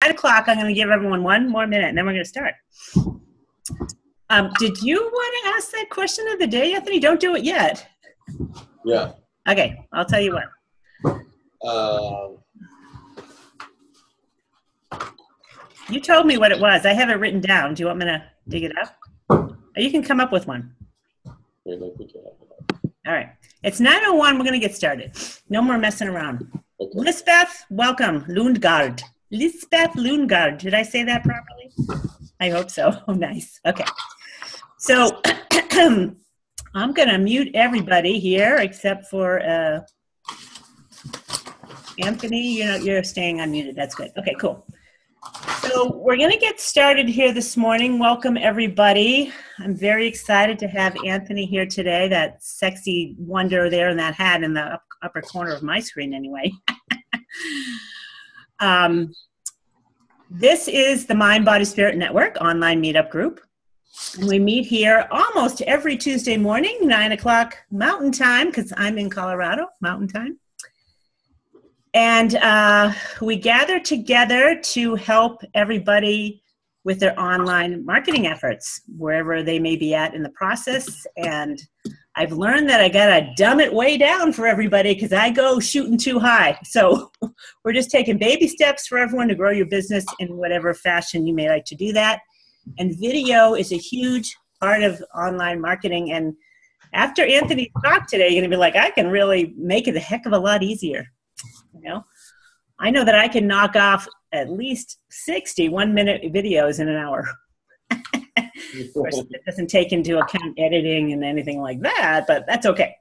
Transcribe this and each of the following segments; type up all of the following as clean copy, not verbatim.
9 o'clock, I'm going to give everyone 1 more minute, and then we're going to start. Did you want to ask that question of the day, Anthony? Don't do it yet. Yeah. Okay, I'll tell you what. You told me what it was. I have it written down. Do you want me to dig it up? Or you can come up with one. All right. It's 9:01. We're going to get started. No more messing around. Okay. Lisbeth, welcome. Lundgaard. Lisbeth Lundgaard. Did I say that properly? I hope so. Oh, nice. Okay. So I'm going to mute everybody here except for Anthony. You're staying unmuted. That's good. Okay, cool. So we're going to get started here this morning. Welcome, everybody. I'm very excited to have Anthony here today, that sexy wonder there in that hat in the upper corner of my screen anyway. This is the Mind, Body, Spirit Network online meetup group. And we meet here almost every Tuesday morning, 9 o'clock Mountain Time, because I'm in Colorado, Mountain Time. And we gather together to help everybody with their online marketing efforts, wherever they may be at in the process. And I've learned that I got to dumb it way down for everybody because I go shooting too high. So we're just taking baby steps for everyone to grow your business in whatever fashion you may like to do that. And video is a huge part of online marketing. And after Anthony's talk today, you're going to be like, I can really make it a heck of a lot easier. I know that I can knock off at least 60 one-minute videos in an hour. Of course, it doesn't take into account editing and anything like that, but that's okay.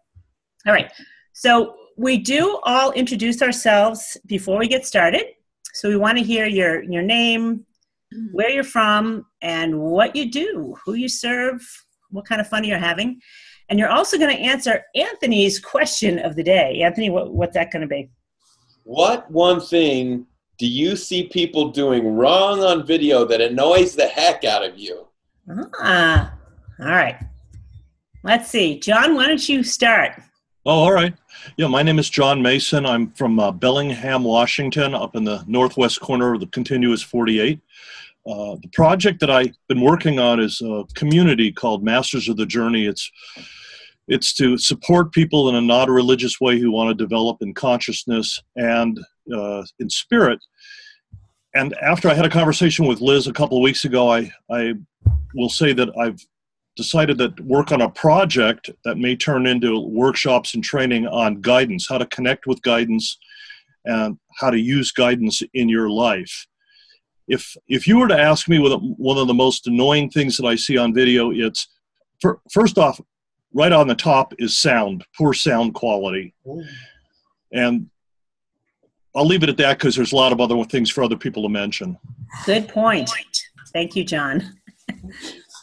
All right. So we do all introduce ourselves before we get started. So we want to hear your name, where you're from, and what you do, who you serve, what kind of fun you're having. And you're also going to answer Anthony's question of the day. Anthony, what's that going to be? What one thing do you see people doing wrong on video that annoys the heck out of you? All right. Let's see. John, why don't you start? Oh, all right. Yeah, my name is John Mason. I'm from Bellingham, Washington, up in the northwest corner of the contiguous 48. The project that I've been working on is a community called Masters of the Journey. It's to support people in a not religious way who want to develop in consciousness and in spirit. And after I had a conversation with Liz a couple of weeks ago, I will say that I've decided that work on a project that may turn into workshops and training on guidance, how to connect with guidance and how to use guidance in your life. If you were to ask me one of the most annoying things that I see on video, it's first off, right on the top is sound, poor sound quality. And I'll leave it at that because there's a lot of other things for other people to mention. Good point. Thank you, John.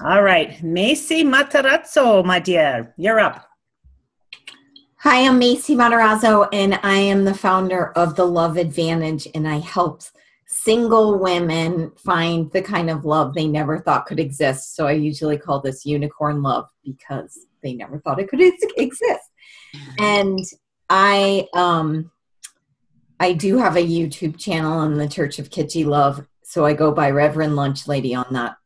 All right. Macy Matarazzo, my dear, you're up. Hi, I'm Macy Matarazzo, and I am the founder of The Love Advantage, and I help single women find the kind of love they never thought could exist. So I usually call this unicorn love because they never thought it could exist. And I do have a YouTube channel on the Church of Kitschy Love, so I go by Reverend Lunch Lady on that.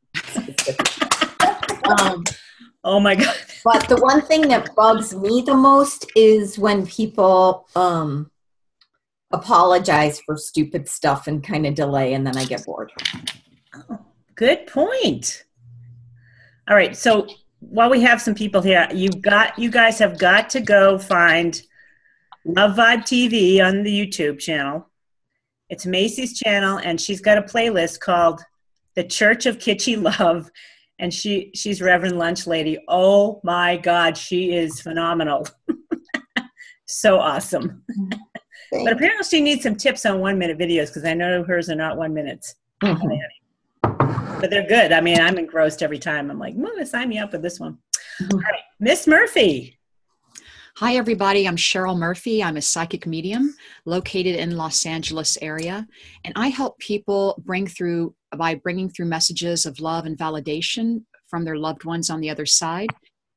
Oh my God. But the one thing that bugs me the most is when people apologize for stupid stuff and kind of delay, and then I get bored. Oh, good point. All right, so while we have some people here, you guys have got to go find Love Vibe TV on the YouTube channel. It's Macy's channel, and she's got a playlist called The Church of Kitschy Love, and she's Reverend Lunch Lady. Oh my God, she is phenomenal. So awesome. But apparently she needs some tips on 1-minute videos because I know hers are not 1 minute. But they're good. I mean, I'm engrossed every time. I'm like, sign me up with this one. All right, Miss Murphy. Hi, everybody. I'm Cheryl Murphy. I'm a psychic medium located in Los Angeles area, and I help people by bringing through messages of love and validation from their loved ones on the other side,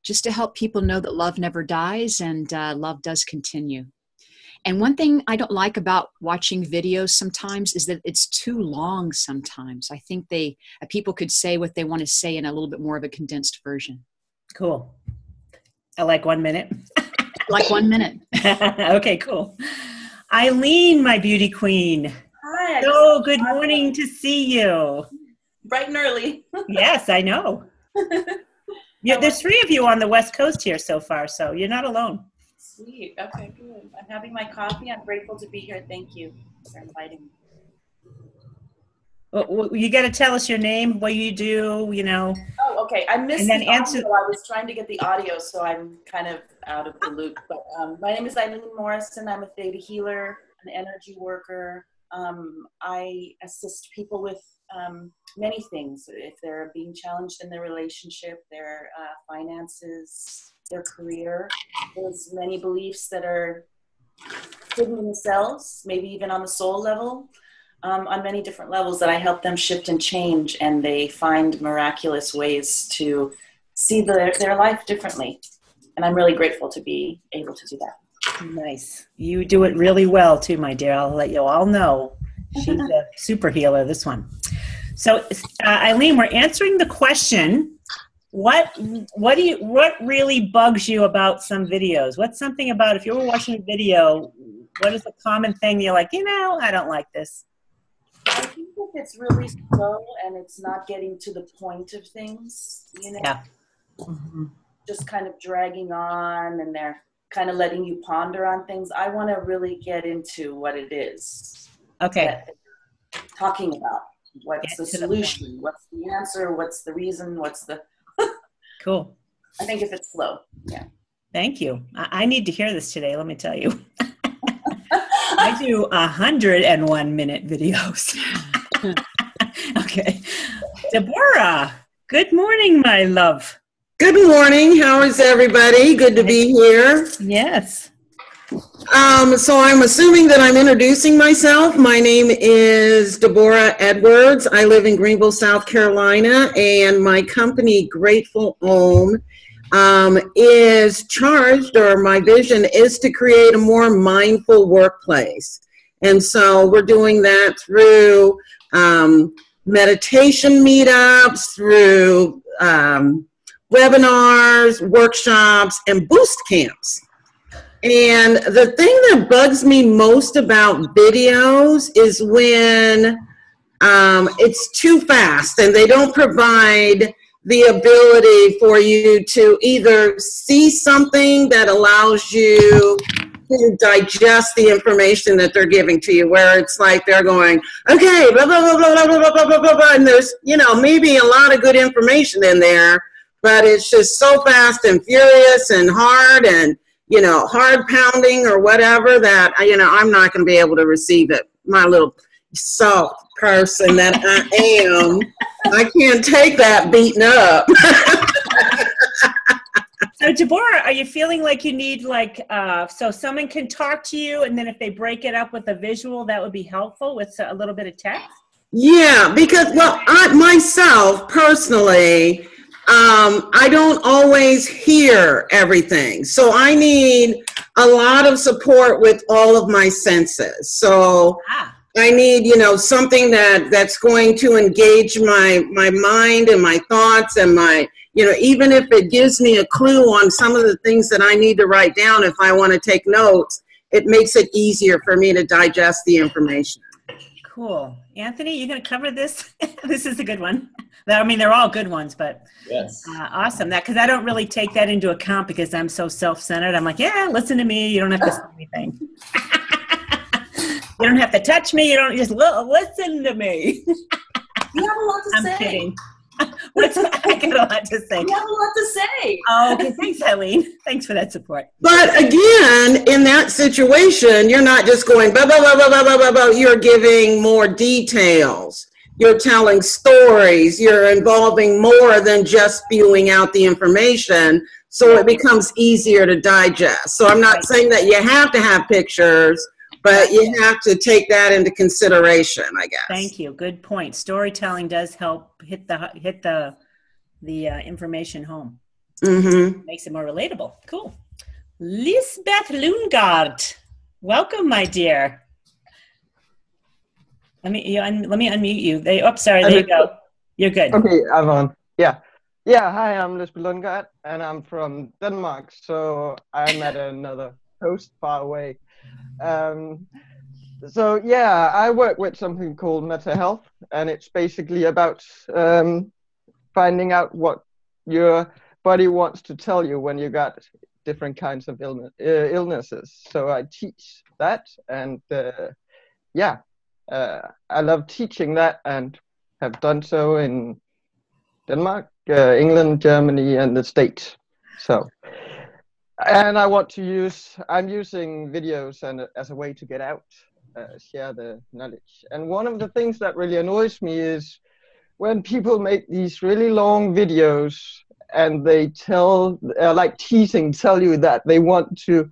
just to help people know that love never dies and love does continue. And one thing I don't like about watching videos sometimes is that it's too long sometimes. I think people could say what they want to say in a little bit more of a condensed version. Cool. I like 1 minute. Like 1 minute. Okay, cool. Eileen, my beauty queen. Hi. So good morning to see you. Bright and early. Yes, I know. Yeah, there's 3 of you on the West Coast here so far, so you're not alone. Sweet. Okay, good. I'm having my coffee. I'm grateful to be here. Thank you for inviting me. Well, you got to tell us your name, what you do, you know. Oh, okay. I missed And then the answer. audio. I was trying to get the audio, so I'm kind of out of the loop. But my name is Eileen Morrison. I'm a theta healer, an energy worker. I assist people with many things. If they're being challenged in their relationship, their finances, their career, there's many beliefs that are hidden in themselves, maybe even on the soul level, on many different levels that I help them shift and change, and they find miraculous ways to see their life differently. And I'm really grateful to be able to do that. Nice. You do it really well too, my dear. I'll let you all know. She's a super healer, this one. So, Eileen, we're answering the question, what really bugs you about some videos? What's something about, if you were watching a video, what is the common thing you're like, I don't like this? I think if it's really slow and it's not getting to the point of things, Yeah. Mm-hmm. Just kind of dragging on, and they're kind of letting you ponder on things. I want to really get into what it is. Okay. That they're talking about. What's the solution? What's the answer? What's the reason? What's the... Cool. I think if it's slow, yeah. Thank you. I need to hear this today, let me tell you. I do 101 minute videos. Okay. Deborah, good morning, my love. Good morning. How is everybody? Good to be here. Yes. So I'm assuming that I'm introducing myself. My name is Deborah Edwards. I live in Greenville, South Carolina, and my company, Grateful Home, is charged, or my vision is to create a more mindful workplace. And so we're doing that through meditation meetups, through webinars, workshops, and boost camps. And the thing that bugs me most about videos is when it's too fast and they don't provide the ability for you to either see something that allows you to digest the information that they're giving to you, where it's like they're going, okay, blah, blah, blah, blah, blah, blah, blah, blah, blah, and there's, maybe a lot of good information in there, but it's just so fast and furious and hard and, hard pounding or whatever that, I'm not going to be able to receive it. My little soft person that I am, I can't take that beaten up. So Deborah, are you feeling like you need so someone can talk to you, and then if they break it up with a visual, that would be helpful with a little bit of text? Yeah, because, I myself personally, I don't always hear everything. So I need a lot of support with all of my senses. So I need, something that's going to engage my mind and my thoughts and my, even if it gives me a clue on some of the things that I need to write down if I want to take notes, it makes it easier for me to digest the information. Cool. Anthony, you going to cover this? This is a good one. I mean, they're all good ones, but yes. Awesome. Because I don't really take that into account because I'm so self-centered. I'm like, yeah, listen to me. You don't have to say anything. You don't have to touch me. You don't just listen to me. You have a lot to say. I'm kidding. I got a lot to say. You have a lot to say. Oh, okay. Thanks, Eileen. Thanks for that support. But again, in that situation, you're not just going, blah, blah, blah, blah, blah, blah, blah, blah. You're giving more details. You're telling stories. You're involving more than just spewing out the information. So it becomes easier to digest. So I'm not saying that you have to have pictures, but you have to take that into consideration, I guess. Thank you. Good point. Storytelling does help hit the information home. Mm-hmm. Makes it more relatable. Cool. Lisbeth Lundgaard. Welcome, my dear. Let me unmute you. Sorry, there you go. You're good. Okay, I'm on. Yeah. Hi, I'm Lisbeth Lundgaard, and I'm from Denmark, so I'm at another coast far away. I work with something called mental health, and it's basically about finding out what your body wants to tell you when you got different kinds of illnesses. So I teach that, and I love teaching that, and have done so in Denmark, England, Germany, and the States. So, and I'm using videos as a way to get out, share the knowledge. And one of the things that really annoys me is when people make these really long videos and they tell you that they want to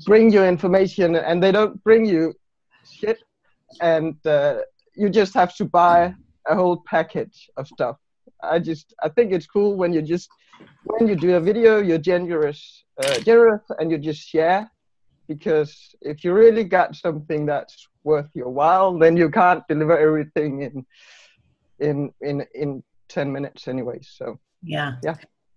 bring you information, and they don't bring you shit, and you just have to buy a whole package of stuff. I think it's cool when you do a video, you're generous, and you just share, because if you really got something that's worth your while, then you can't deliver everything in 10 minutes anyway. So yeah.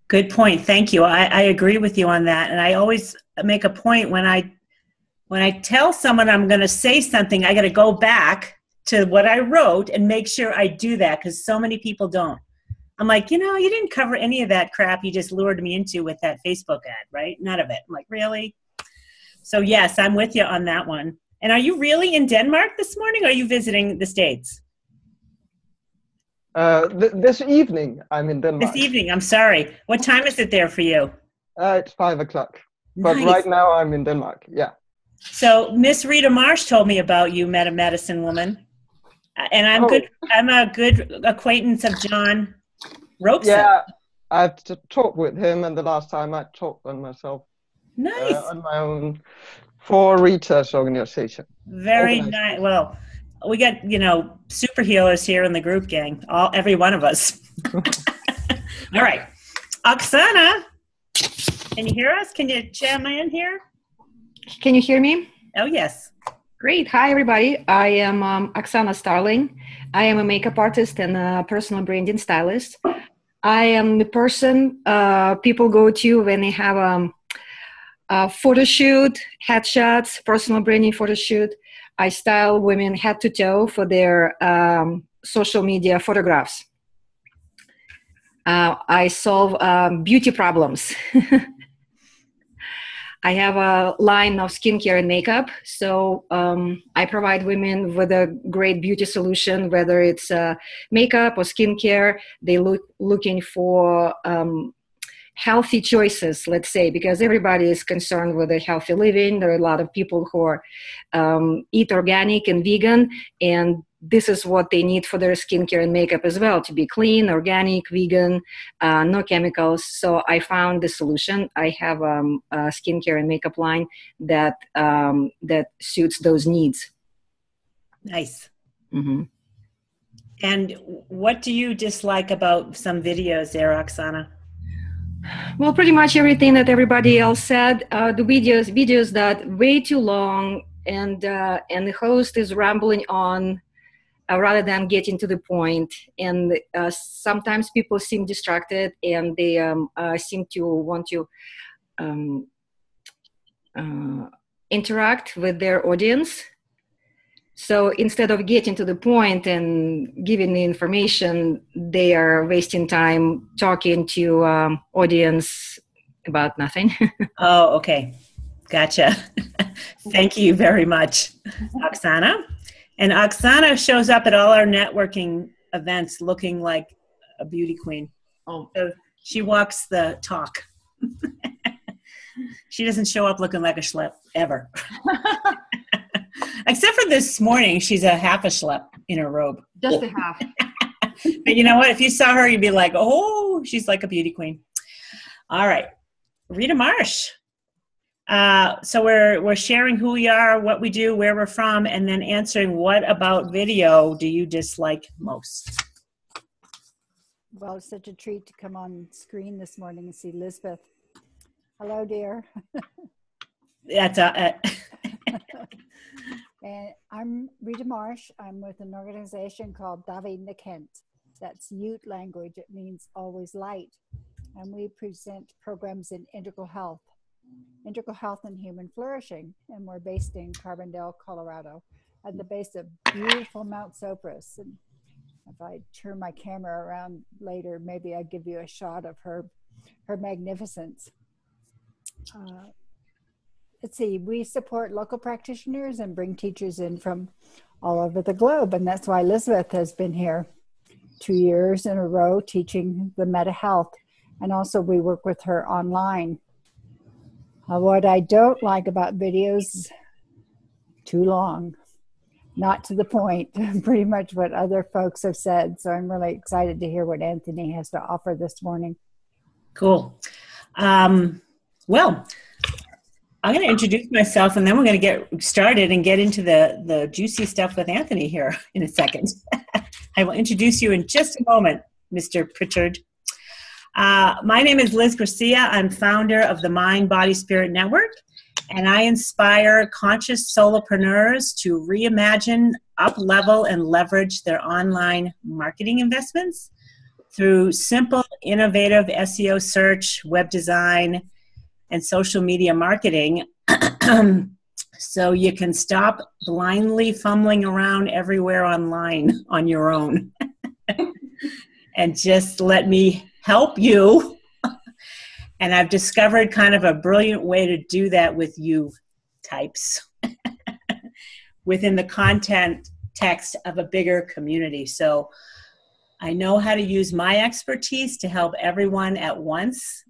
Good point. Thank you. I agree with you on that. And I always make a point when I tell someone I'm going to say something, I got to go back to what I wrote and make sure I do that, because so many people don't. I'm like, you didn't cover any of that crap you just lured me into with that Facebook ad, right? None of it. I'm like, really? So yes, I'm with you on that one. And are you really in Denmark this morning, or are you visiting the States? This evening, I'm in Denmark. This evening, I'm sorry. What time is it there for you? It's 5 o'clock. But Nice. right now I'm in Denmark, yeah. So Miss Rita Marsh told me about you, Meta Medicine Woman. And I'm a good acquaintance of John Robeson. Yeah, I've talked with him, and the last time I talked on myself. Nice. On my own for Rita's organization. Very nice. Well, we got, super healers here in the group gang, every one of us. All right. Oksana, can you hear us? Can you jam in here? Can you hear me? Oh, yes. Great. Hi, everybody. I am Oksana Starling. I am a makeup artist and a personal branding stylist. I am the person people go to when they have a photo shoot, headshots, personal branding photo shoot. I style women head to toe for their social media photographs. I solve beauty problems. I have a line of skincare and makeup, so I provide women with a great beauty solution, whether it's makeup or skincare. They looking for healthy choices, let's say, because everybody is concerned with a healthy living. There are a lot of people who are eat organic and vegan, and this is what they need for their skincare and makeup as well, to be clean, organic, vegan, no chemicals. So I found the solution. I have a skincare and makeup line that suits those needs. Nice. Mm-hmm. And what do you dislike about some videos there, Oksana? Well, pretty much everything that everybody else said. The videos that way too long, and the host is rambling on rather than getting to the point. And sometimes people seem distracted, and they seem to want to interact with their audience. So instead of getting to the point and giving the information, they are wasting time talking to audience about nothing. Oh, okay. Gotcha. Thank you very much, Oksana. And Oksana shows up at all our networking events looking like a beauty queen. Oh, so she walks the talk. She doesn't show up looking like a schlep ever. Except for this morning, she's a half a schlep in her robe. Just a half. But you know what? If you saw her, you'd be like, oh, she's like a beauty queen. All right. Rita Marsh. So we're sharing who we are, what we do, where we're from, and then answering what about video do you dislike most? Well, it's such a treat to come on screen this morning and see Lisbeth. Hello, dear. That's And I'm Rita Marsh. I'm with an organization called Davi Nikent. That's Ute language. It means always light. And we present programs in integral health and human flourishing. And we're based in Carbondale, Colorado, at the base of beautiful Mount Sopris. And if I turn my camera around later, maybe I'll give you a shot of her magnificence. Let's see, we support local practitioners and bring teachers in from all over the globe. And that's why Elizabeth has been here 2 years in a row teaching the meta health. And also we work with her online. What I don't like about videos, too long, not to the point, pretty much what other folks have said. So I'm really excited to hear what Anthony has to offer this morning. Cool. Well, I'm going to introduce myself, and then we're going to get started and get into the juicy stuff with Anthony here in a second. I will introduce you in just a moment, Mr. Prichard. My name is Liz Gracia. I'm founder of the Mind, Body, Spirit Network, and I inspire conscious solopreneurs to reimagine, up-level, and leverage their online marketing investments through simple, innovative SEO search, web design, and social media marketing, so you can stop blindly fumbling around everywhere online on your own and just let me help you. And I've discovered kind of a brilliant way to do that with you types within the content text of a bigger community. So I know how to use my expertise to help everyone at once.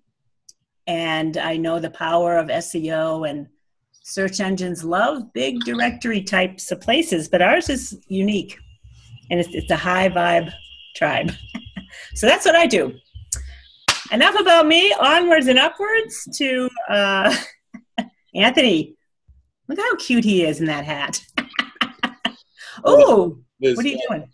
And I know the power of SEO, and search engines love big directory types of places, but ours is unique, and it's a high vibe tribe. So that's what I do. Enough about me, onwards and upwards to Anthony. Look how cute he is in that hat. Oh, what are you doing?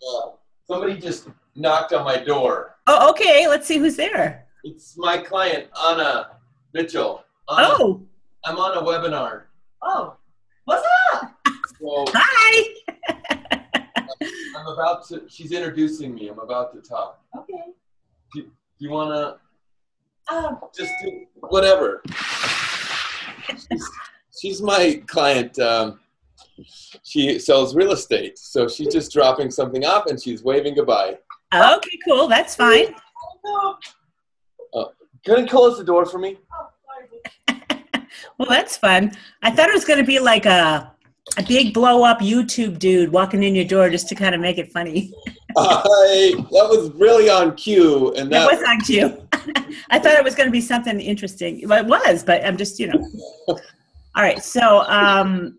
Somebody just knocked on my door. Oh, okay, let's see who's there. It's my client, Anna Mitchell. Anna, oh. I'm on a webinar. Oh, what's up? So hi. I'm about to, she's introducing me. I'm about to talk. Okay. Do you want to just do whatever? She's my client. She sells real estate. So she's just dropping something off and she's waving goodbye. Okay, cool. That's fine. Can you close the door for me? Well, that's fun. I thought it was going to be like a big blow-up YouTube dude walking in your door just to kind of make it funny. That was really on cue. And that was on cue. I thought it was going to be something interesting. Well, it was, but I'm just, All right, so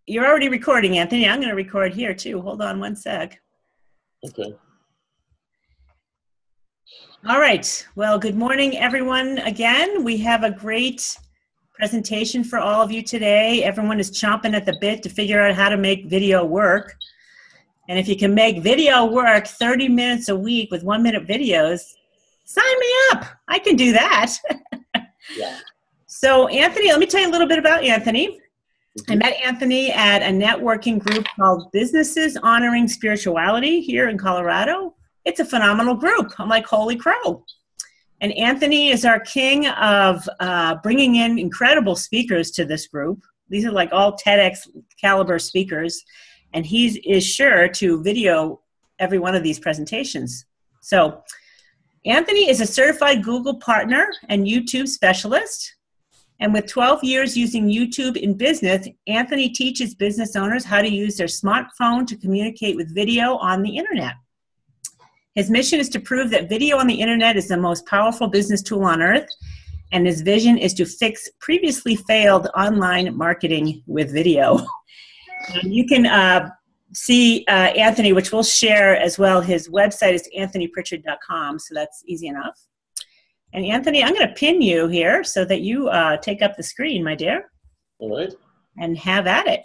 you're already recording, Anthony. I'm going to record here, too. Hold on one sec. Okay. All right. Well, good morning, everyone. Again, we have a great presentation for all of you today. Everyone is chomping at the bit to figure out how to make video work. And if you can make video work 30 minutes a week with 1-minute videos, sign me up. I can do that. Yeah. So, Anthony, let me tell you a little bit about Anthony. I met Anthony at a networking group called Businesses Honoring Spirituality here in Colorado. It's a phenomenal group. I'm like, holy crow. And Anthony is our king of bringing in incredible speakers to this group. These are like all TEDx caliber speakers. And he is sure to video every one of these presentations. So Anthony is a certified Google partner and YouTube specialist. And with 12 years using YouTube in business, Anthony teaches business owners how to use their smartphone to communicate with video on the internet. His mission is to prove that video on the internet is the most powerful business tool on earth, and his vision is to fix previously failed online marketing with video. And you can see Anthony, which we'll share as well. His website is anthonyprichard.com, so that's easy enough. And Anthony, I'm going to pin you here so that you take up the screen, my dear. All right. And have at it.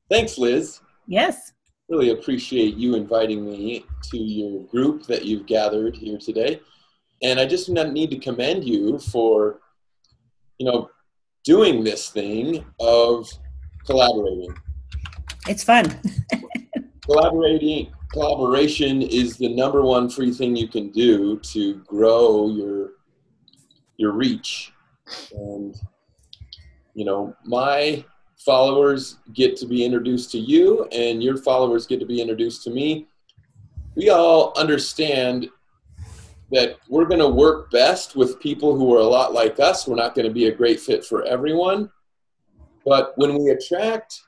Thanks, Liz. Yes. Really appreciate you inviting me to your group that you've gathered here today. And I just need to commend you for, doing this thing of collaborating. It's fun. Collaboration is the number one free thing you can do to grow your reach. And, you know, my followers get to be introduced to you, and your followers get to be introduced to me. We all understand that we're going to work best with people who are a lot like us. We're not going to be a great fit for everyone. But when we attract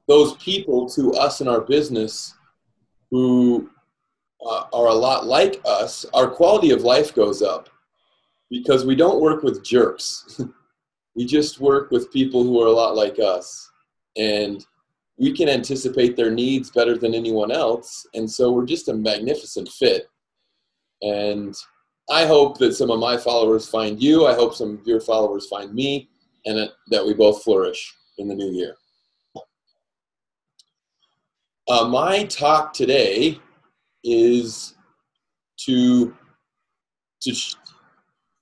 those people to us in our business who are a lot like us, our quality of life goes up because we don't work with jerks. We just work with people who are a lot like us. And we can anticipate their needs better than anyone else. And so we're just a magnificent fit. And I hope that some of my followers find you. I hope some of your followers find me, and that we both flourish in the new year. My talk today is to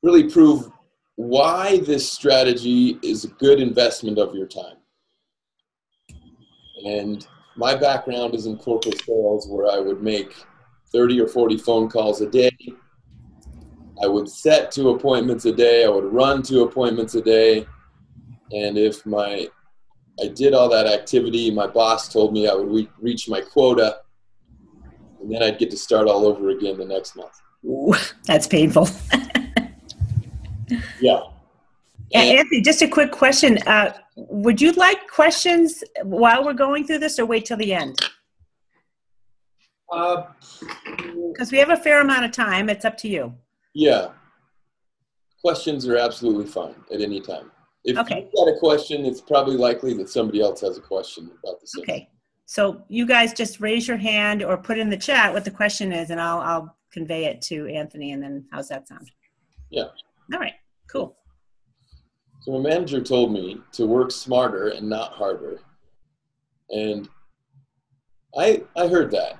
really prove why this strategy is a good investment of your time. And my background is in corporate sales, where I would make 30 or 40 phone calls a day. I would set 2 appointments a day. I would run 2 appointments a day. And if I did all that activity, my boss told me I would reach my quota, and then I'd get to start all over again the next month. Ooh, that's painful. Yeah. Anthony, just a quick question. Would you like questions while we're going through this, or wait till the end? Because we have a fair amount of time. It's up to you. Yeah. Questions are absolutely fine at any time. If you've got a question, it's probably likely that somebody else has a question about the same. Okay. So you guys just raise your hand or put in the chat what the question is, and I'll convey it to Anthony, and then how's that sound? Yeah. All right. Cool. So my manager told me to work smarter and not harder. And I heard that.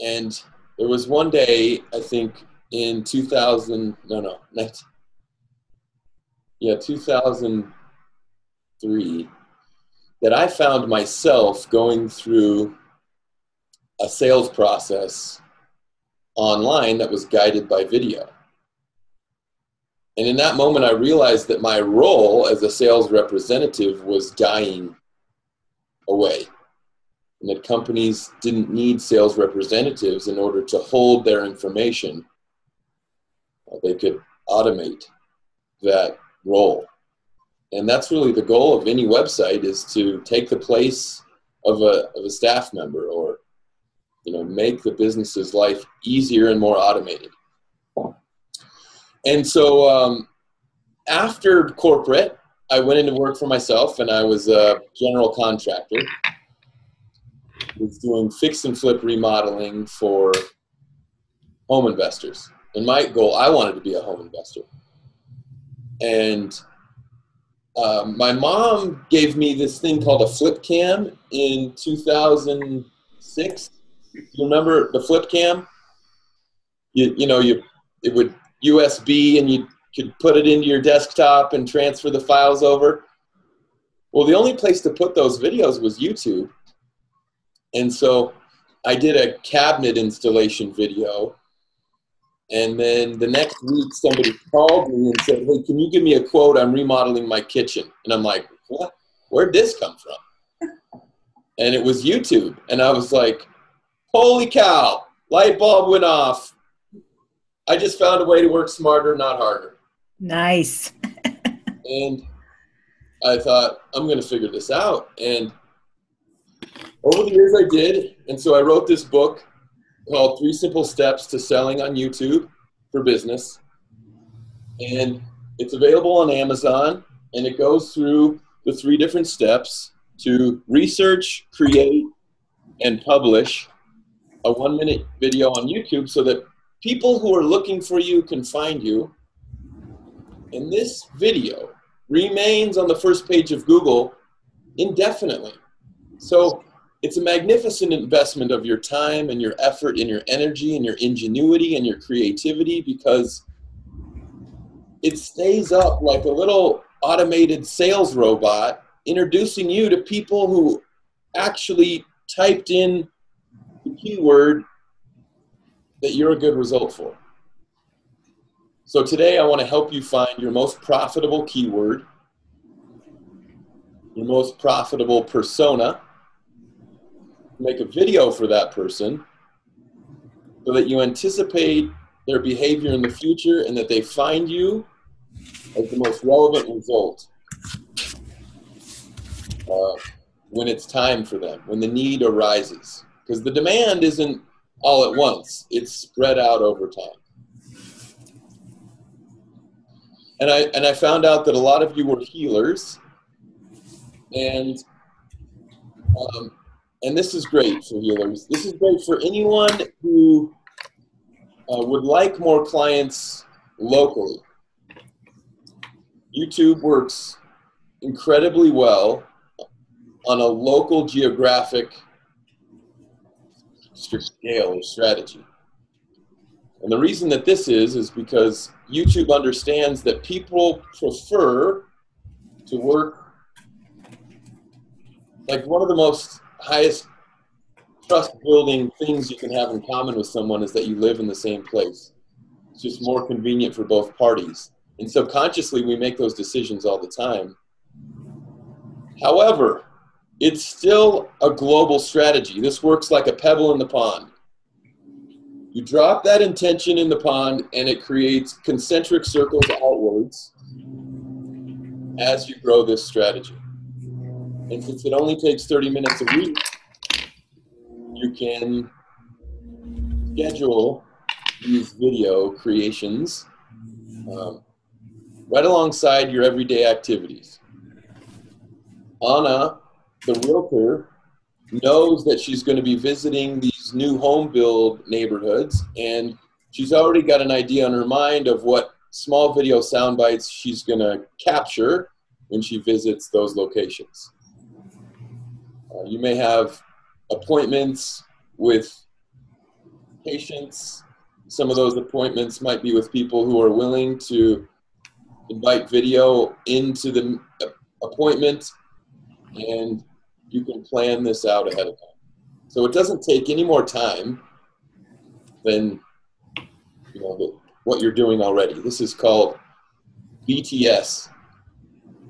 And there was one day, I think in 2003, that I found myself going through a sales process online that was guided by video. And in that moment, I realized that my role as a sales representative was dying away, and that companies didn't need sales representatives in order to hold their information. They could automate that role. And that's really the goal of any website, is to take the place of a staff member, or, you know, make the business's life easier and more automated. And so after corporate, I went into work for myself, and I was a general contractor. I was doing fix and flip remodeling for home investors. And my goal, I wanted to be a home investor. And my mom gave me this thing called a flip cam in 2006. You remember the flip cam? It would USB, and you could put it into your desktop and transfer the files over. Well, the only place to put those videos was YouTube. And so I did a cabinet installation video. And then the next week, somebody called me and said, "Hey, can you give me a quote? I'm remodeling my kitchen." And I'm like, "What? Where'd this come from?" And it was YouTube. And I was like, holy cow, light bulb went off. I just found a way to work smarter, not harder. Nice. And I thought, I'm going to figure this out. And over the years I did. And so I wrote this book called 3 Simple Steps to Selling on YouTube for Business. And it's available on Amazon. And it goes through the 3 different steps to research, create, and publish a 1-minute video on YouTube so that people who are looking for you can find you. And this video remains on the first page of Google indefinitely. So it's a magnificent investment of your time and your effort and your energy and your ingenuity and your creativity, because it stays up like a little automated sales robot introducing you to people who actually typed in the keyword that you're a good result for. So today I want to help you find your most profitable keyword, your most profitable persona, make a video for that person so that you anticipate their behavior in the future and that they find you as the most relevant result when it's time for them, when the need arises. Because the demand isn't all at once, it's spread out over time. And I found out that a lot of you were healers, and this is great for healers. This is great for anyone who would like more clients locally. YouTube works incredibly well on a local geographic scale or strategy. And the reason that this is because YouTube understands that people prefer to work, like one of the most highest trust building things you can have in common with someone is that you live in the same place. It's just more convenient for both parties. And subconsciously we make those decisions all the time. However, it's still a global strategy. This works like a pebble in the pond. You drop that intention in the pond and it creates concentric circles outwards as you grow this strategy. And since it only takes 30 minutes a week, you can schedule these video creations right alongside your everyday activities. Anna, the realtor, knows that she's going to be visiting these new home build neighborhoods, and she's already got an idea in her mind of what small video sound bites she's going to capture when she visits those locations. You may have appointments with patients. Some of those appointments might be with people who are willing to invite video into the appointment, and you can plan this out ahead of time. So it doesn't take any more time than what you're doing already. This is called BTS,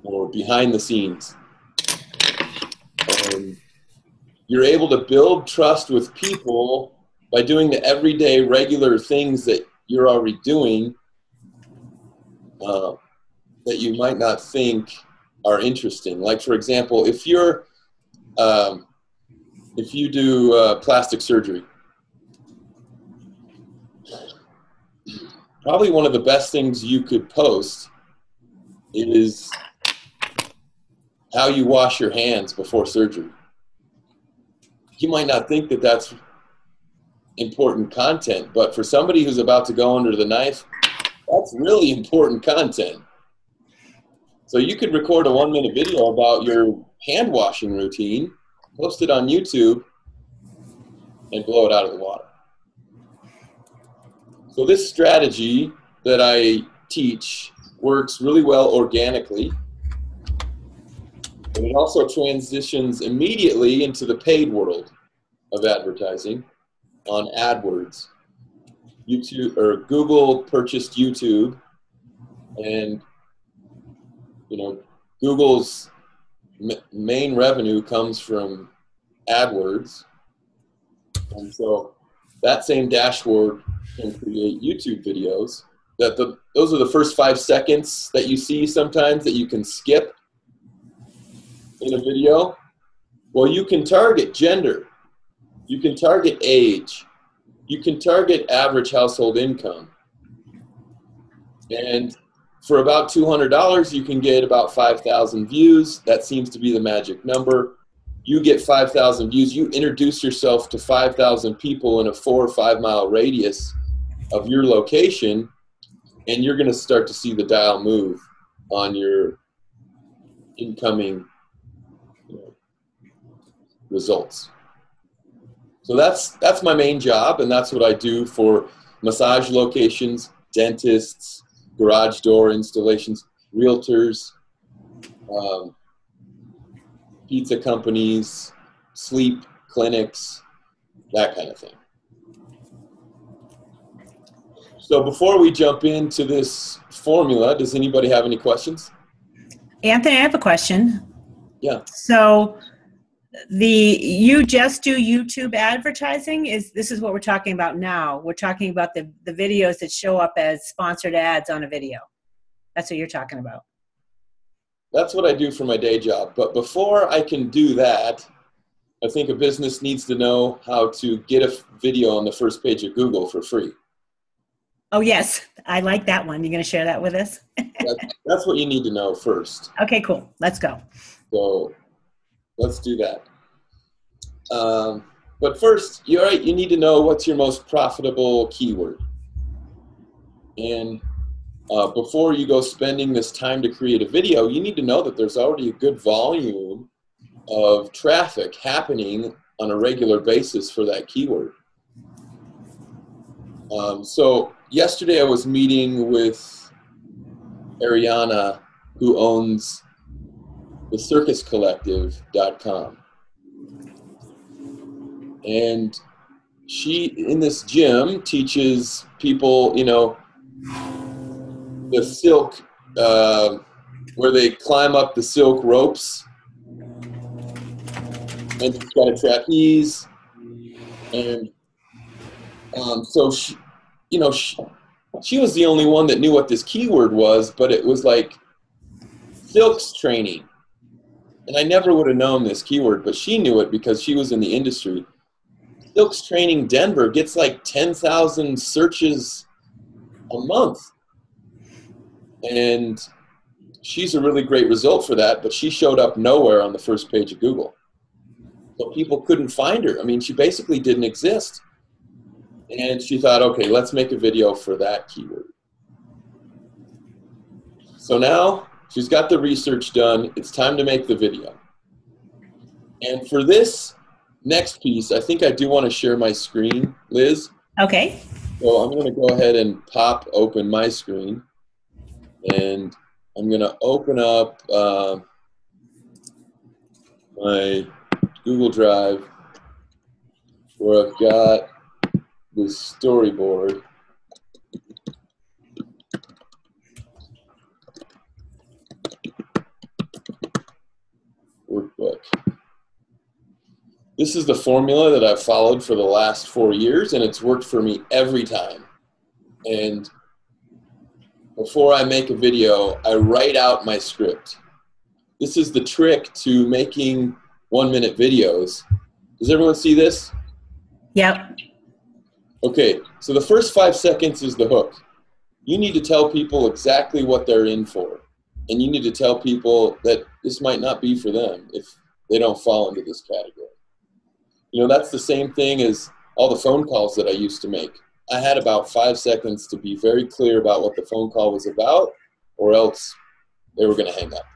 or behind the scenes. And you're able to build trust with people by doing the everyday regular things that you're already doing that you might not think are interesting. Like, for example, if you do plastic surgery, probably one of the best things you could post is how you wash your hands before surgery. You might not think that that's important content, but for somebody who's about to go under the knife, that's really important content. So you could record a 1-minute video about your hand washing routine, post it on YouTube, and blow it out of the water. So this strategy that I teach works really well organically, and it also transitions immediately into the paid world of advertising on AdWords. YouTube or Google purchased YouTube, and Google's main revenue comes from AdWords, and so that same dashboard can create YouTube videos. Those are the first 5 seconds that you see sometimes that you can skip in a video. Well, you can target gender, you can target age, you can target average household income, and for about $200, you can get about 5,000 views. That seems to be the magic number. You get 5,000 views. You introduce yourself to 5,000 people in a 4 or 5 mile radius of your location, and you're going to start to see the dial move on your incoming results. So that's my main job, and that's what I do for massage locations, dentists, garage door installations, realtors, pizza companies, sleep clinics, that kind of thing. So before we jump into this formula, does anybody have any questions? Anthony, I have a question. Yeah. So you just do YouTube advertising? This is what we're talking about now. We're talking about the videos that show up as sponsored ads on a video. That's what you're talking about. That's what I do for my day job. But before I can do that, I think a business needs to know how to get a video on the first page of Google for free. Oh, yes. I like that one. You going to share that with us? That's what you need to know first. Okay, cool. Let's go. So let's do that. But first, you need to know what's your most profitable keyword. And before you go spending this time to create a video, you need to know that there's already a good volume of traffic happening on a regular basis for that keyword. So yesterday I was meeting with Ariana, who owns the circuscollective.com. And she, in this gym, teaches people, the silk, where they climb up the silk ropes. And she's got a trapeze. And so she was the only one that knew what this keyword was, but it was like silks training. And I never would have known this keyword, but she knew it because she was in the industry. Silks Training Denver gets like 10,000 searches a month. And she's a really great result for that, but she showed up nowhere on the first page of Google. So people couldn't find her. I mean, she basically didn't exist. And she thought, okay, let's make a video for that keyword. So now she's got the research done. It's time to make the video. And for this next piece, I think I do want to share my screen, Liz. Okay. So I'm going to go ahead and pop open my screen. And I'm going to open up my Google Drive where I've got this storyboard. Workbook. This is the formula that I've followed for the last 4 years, and it's worked for me every time. And before I make a video, I write out my script. This is the trick to making 1-minute videos. Does everyone see this? Yep. Okay, so the first 5 seconds is the hook. You need to tell people exactly what they're in for. And you need to tell people that this might not be for them if they don't fall into this category. That's the same thing as all the phone calls that I used to make. I had about 5 seconds to be very clear about what the phone call was about, or else they were going to hang up.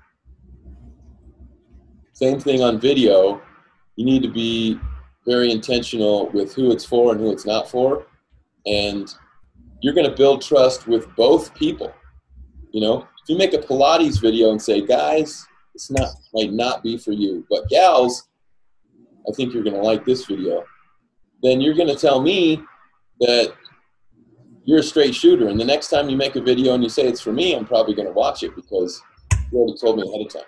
Same thing on video. You need to be very intentional with who it's for and who it's not for. And you're going to build trust with both people. If you make a Pilates video and say, guys, this might not be for you, but gals, I think you're going to like this video, then you're going to tell me that you're a straight shooter. And the next time you make a video and you say it's for me, I'm probably going to watch it because you already told me ahead of time.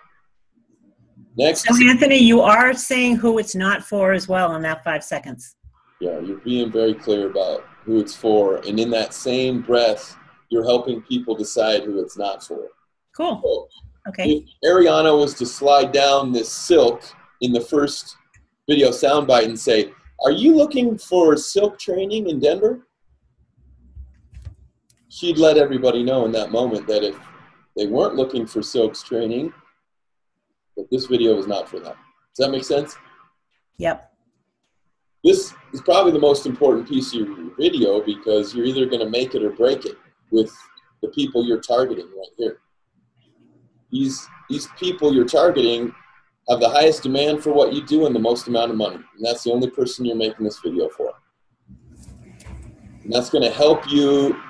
Next. So Anthony, you are saying who it's not for as well in that 5 seconds. Yeah, you're being very clear about who it's for. And in that same breath, you're helping people decide who it's not for. Cool. So okay. If Ariana was to slide down this silk in the first video soundbite and say, are you looking for silk training in Denver? She'd let everybody know in that moment that if they weren't looking for silks training, that this video was not for them. Does that make sense? Yep. This is probably the most important piece of your video because you're either going to make it or break it with the people you're targeting right here. These people you're targeting have the highest demand for what you do and the most amount of money. And that's the only person you're making this video for. And that's going to help you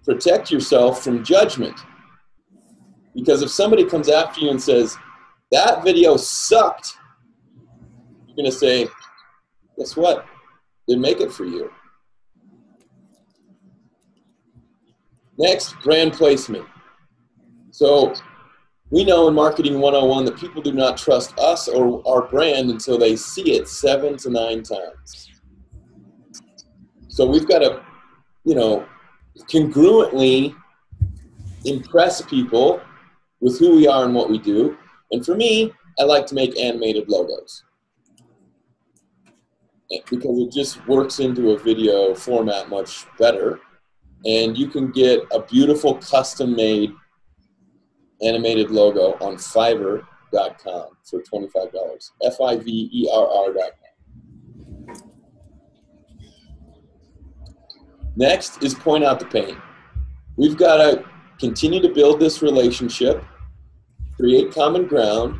protect yourself from judgment. Because if somebody comes after you and says, that video sucked, you're going to say, guess what? Didn't make it for you. Next, brand placement. So we know in Marketing 101 that people do not trust us or our brand until they see it 7 to 9 times. So we've got to, congruently impress people with who we are and what we do. And for me, I like to make animated logos because it just works into a video format much better. And you can get a beautiful custom-made animated logo on Fiverr.com for $25. Fiverr.com. Next is point out the pain. We've got to continue to build this relationship, create common ground,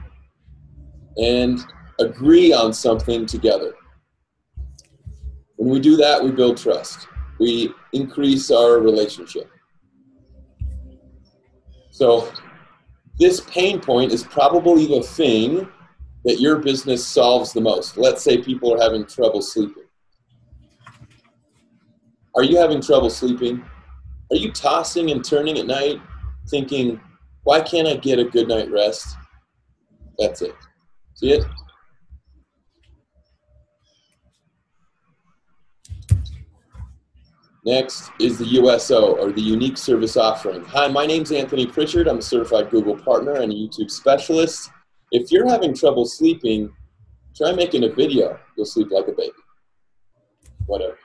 and agree on something together. When we do that, we build trust. We increase our relationship. So this pain point is probably the thing that your business solves the most. Let's say people are having trouble sleeping. Are you having trouble sleeping? Are you tossing and turning at night thinking, why can't I get a good night rest? That's it. See it? Next is the USO, or the Unique Service Offering. Hi, my name's Anthony Prichard. I'm a certified Google partner and a YouTube specialist. If you're having trouble sleeping, try making a video. You'll sleep like a baby. Whatever.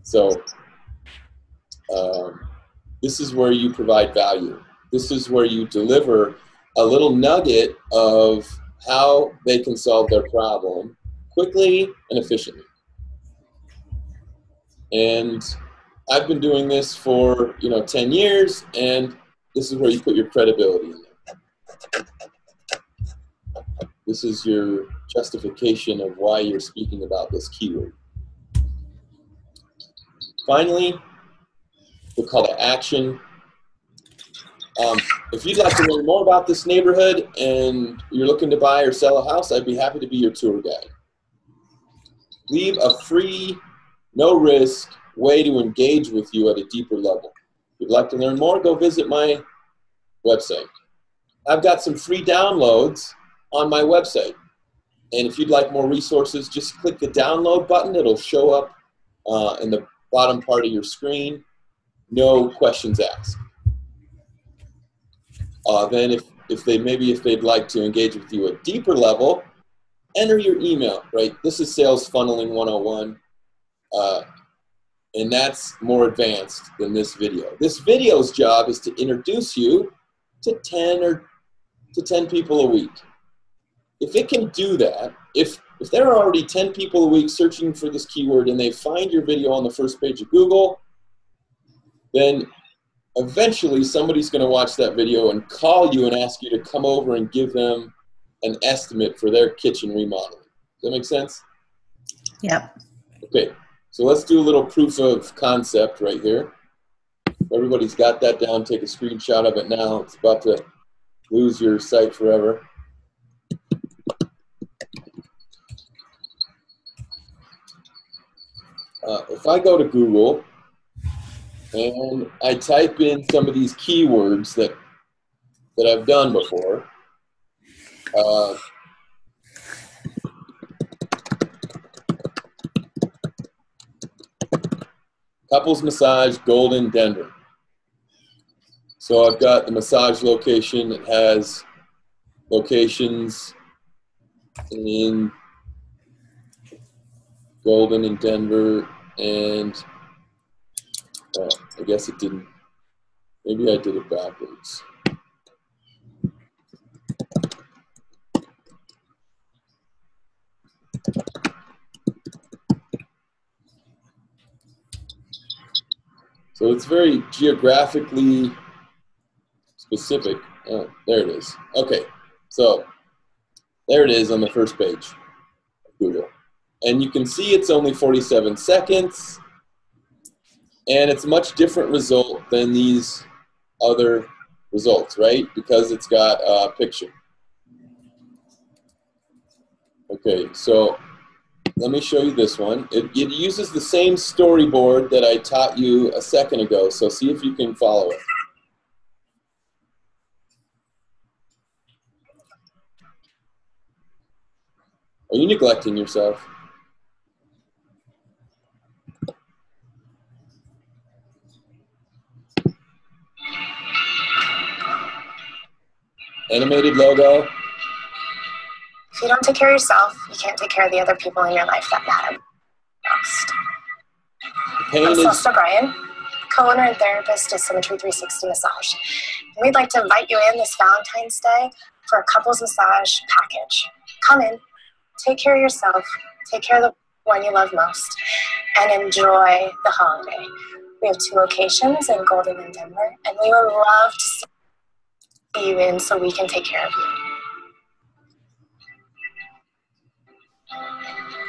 So this is where you provide value. This is where you deliver a little nugget of how they can solve their problem quickly and efficiently. And I've been doing this for 10 years, and this is where you put your credibility in there. This is your justification of why you're speaking about this keyword. Finally, the call to action. If you'd like to learn more about this neighborhood and you're looking to buy or sell a house, I'd be happy to be your tour guide. Leave a free, no-risk way to engage with you at a deeper level. If you'd like to learn more, go visit my website. I've got some free downloads on my website. And if you'd like more resources, just click the download button. It'll show up in the bottom part of your screen. No questions asked. Then if they'd like to engage with you at a deeper level, enter your email, right? This is Sales Funneling 101. And that's more advanced than this video. This video's job is to introduce you to 10 people a week. If it can do that, if there are already 10 people a week searching for this keyword and they find your video on the first page of Google, then eventually somebody's going to watch that video and call you and ask you to come over and give them an estimate for their kitchen remodeling. Does that make sense? Yep. Okay, so let's do a little proof of concept right here. Everybody's got that down. Take a screenshot of it now. It's about to lose your site forever. If I go to Google and I type in some of these keywords that I've done before, couples massage, Golden, Denver. So I've got the massage location. It has locations in Golden and Denver, and I guess it didn't. Maybe I did it backwards. So it's very geographically specific. Oh, there it is. Okay, so there it is on the first page of Google. And you can see it's only 47 seconds, and it's a much different result than these other results, right? Because it's got a picture. Okay, so let me show you this one. It uses the same storyboard that I taught you a second ago, so see if you can follow it. Are you neglecting yourself? Animated logo. If you don't take care of yourself, you can't take care of the other people in your life that matter most. I'm Celeste O'Brien, co-owner and therapist of Symmetry 360 Massage. And we'd like to invite you in this Valentine's Day for a couples massage package. Come in, take care of yourself, take care of the one you love most, and enjoy the holiday. We have 2 locations in Golden and Denver, and we would love to see you in so we can take care of you.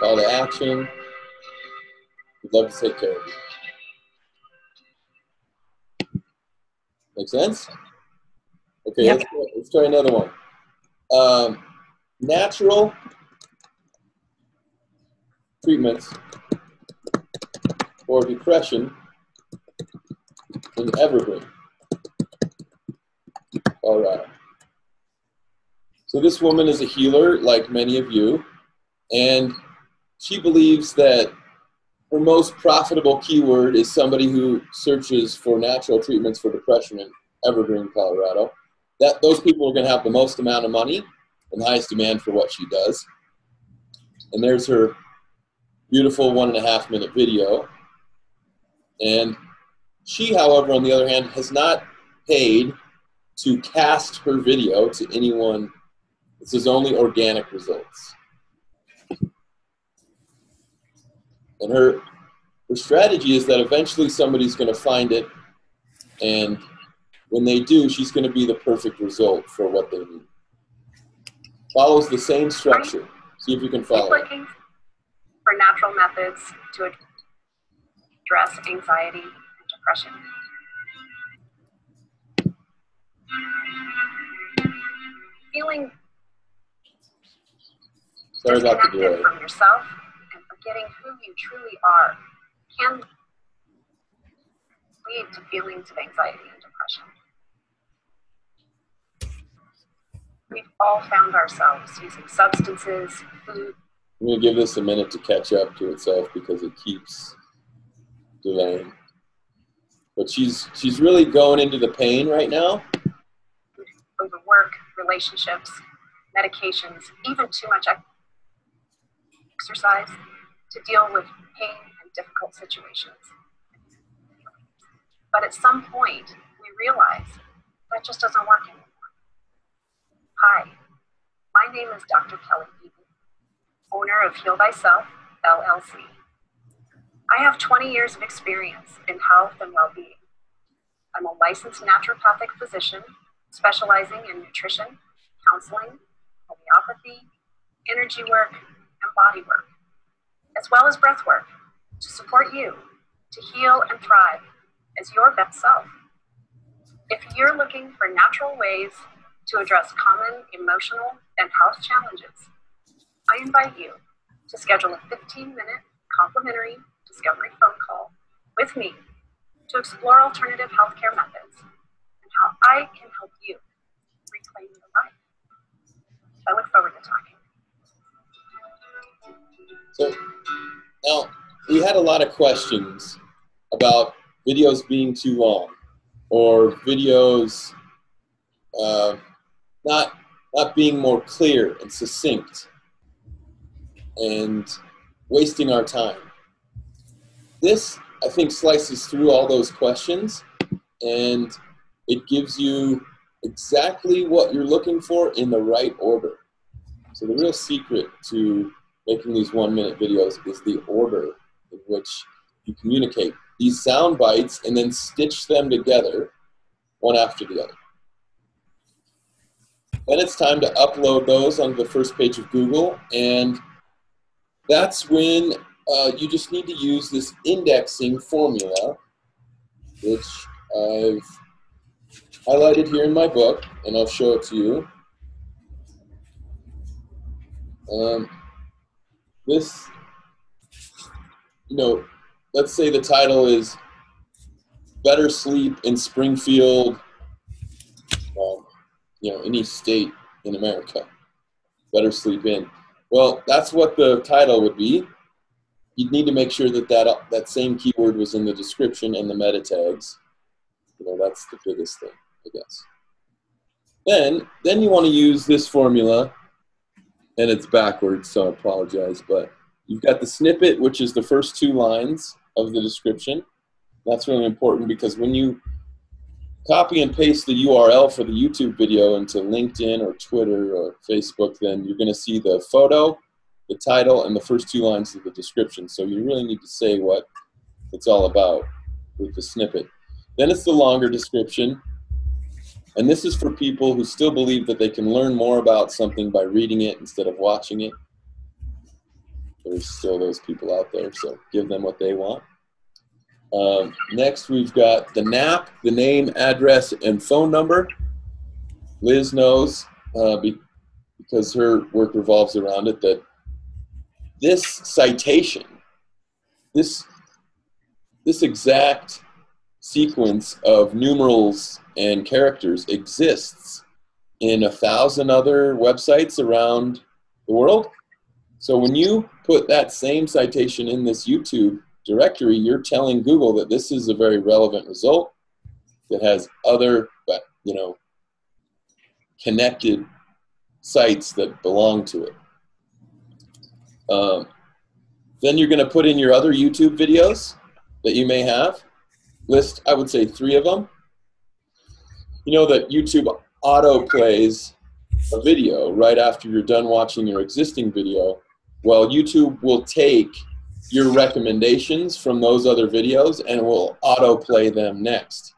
Call to action. We'd love to take care of you. Make sense? Okay, Yep. let's try another one. Natural treatments for depression in Evergreen, Colorado. So this woman is a healer, like many of you, and she believes that her most profitable keyword is somebody who searches for natural treatments for depression in Evergreen, Colorado. Those people are going to have the most amount of money and the highest demand for what she does. And there's her beautiful 1.5-minute video. And she, however, on the other hand, has not paid to cast her video to anyone. This is only organic results. And her strategy is that eventually somebody's going to find it, and when they do, she's going to be the perfect result for what they need. Follows the same structure. See if you can follow it. Looking for natural methods to address anxiety and depression. Feeling Sorry about the disconnected delay. from yourself and forgetting who you truly are can lead to feelings of anxiety and depression. We've all found ourselves using substances, food. I'm going to give this a minute to catch up to itself because it keeps delaying. But she's really going into the pain right now. Overwork, relationships, medications, even too much exercise to deal with pain and difficult situations. But at some point, we realize that just doesn't work anymore. Hi, my name is Dr. Kelly Eaton, owner of Heal Thyself, LLC. I have 20 years of experience in health and well-being. I'm a licensed naturopathic physician specializing in nutrition, counseling, homeopathy, energy work, and body work, as well as breath work to support you to heal and thrive as your best self. If you're looking for natural ways to address common emotional and health challenges, I invite you to schedule a 15-minute complimentary discovery phone call with me to explore alternative healthcare methods and how I can help you reclaim your life. I look forward to talking. So now we had a lot of questions about videos being too long or videos not being more clear and succinct and wasting our time. This, I think, slices through all those questions, and it gives you exactly what you're looking for in the right order. So the real secret to making these 1-minute videos is the order in which you communicate these sound bites and then stitch them together one after the other. Then it's time to upload those onto the first page of Google, and that's when you just need to use this indexing formula, which I've highlighted here in my book, and I'll show it to you. this, let's say the title is Better Sleep in Springfield, any state in America. Better Sleep In. Well, that's what the title would be. You'd need to make sure that same keyword was in the description and the meta tags. That's the biggest thing, I guess. Then you want to use this formula, and it's backwards, so I apologize, but you've got the snippet, which is the first 2 lines of the description. That's really important because when you copy and paste the URL for the YouTube video into LinkedIn or Twitter or Facebook, then you're going to see the photo, the title, and the first 2 lines of the description. So you really need to say what it's all about with the snippet. Then it's the longer description. And this is for people who still believe that they can learn more about something by reading it instead of watching it. There's still those people out there, so give them what they want. Next, we've got the NAP, the name, address, and phone number. Liz knows, because her work revolves around it, that this citation, this exact sequence of numerals and characters exists in 1,000 other websites around the world. So when you put that same citation in this YouTube directory, you're telling Google that this is a very relevant result that has other, connected sites that belong to it. Then you're going to put in your other YouTube videos that you may have. List, I would say, 3 of them. You know that YouTube auto plays a video right after you're done watching your existing video. Well, YouTube will take your recommendations from those other videos and will autoplay them next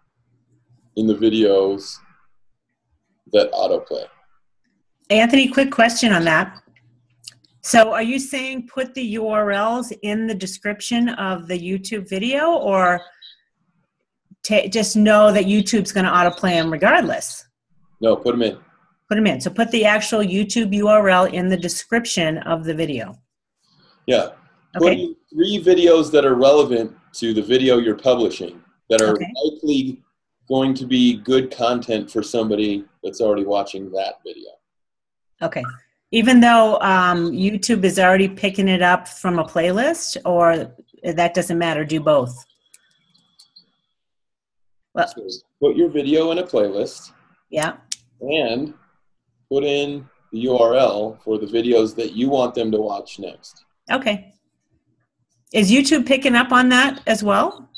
in the videos that autoplay. Anthony, quick question on that. So are you saying put the URLs in the description of the YouTube video, or just know that YouTube's going to autoplay them regardless? No, put them in. Put them in. So put the actual YouTube URL in the description of the video. Yeah. Okay. Put 3 videos that are relevant to the video you're publishing that are likely going to be good content for somebody that's already watching that video. Okay. Even though YouTube is already picking it up from a playlist, or that doesn't matter, do both? Well, so put your video in a playlist. Yeah. And put in the URL for the videos that you want them to watch next. Okay. Is YouTube picking up on that as well?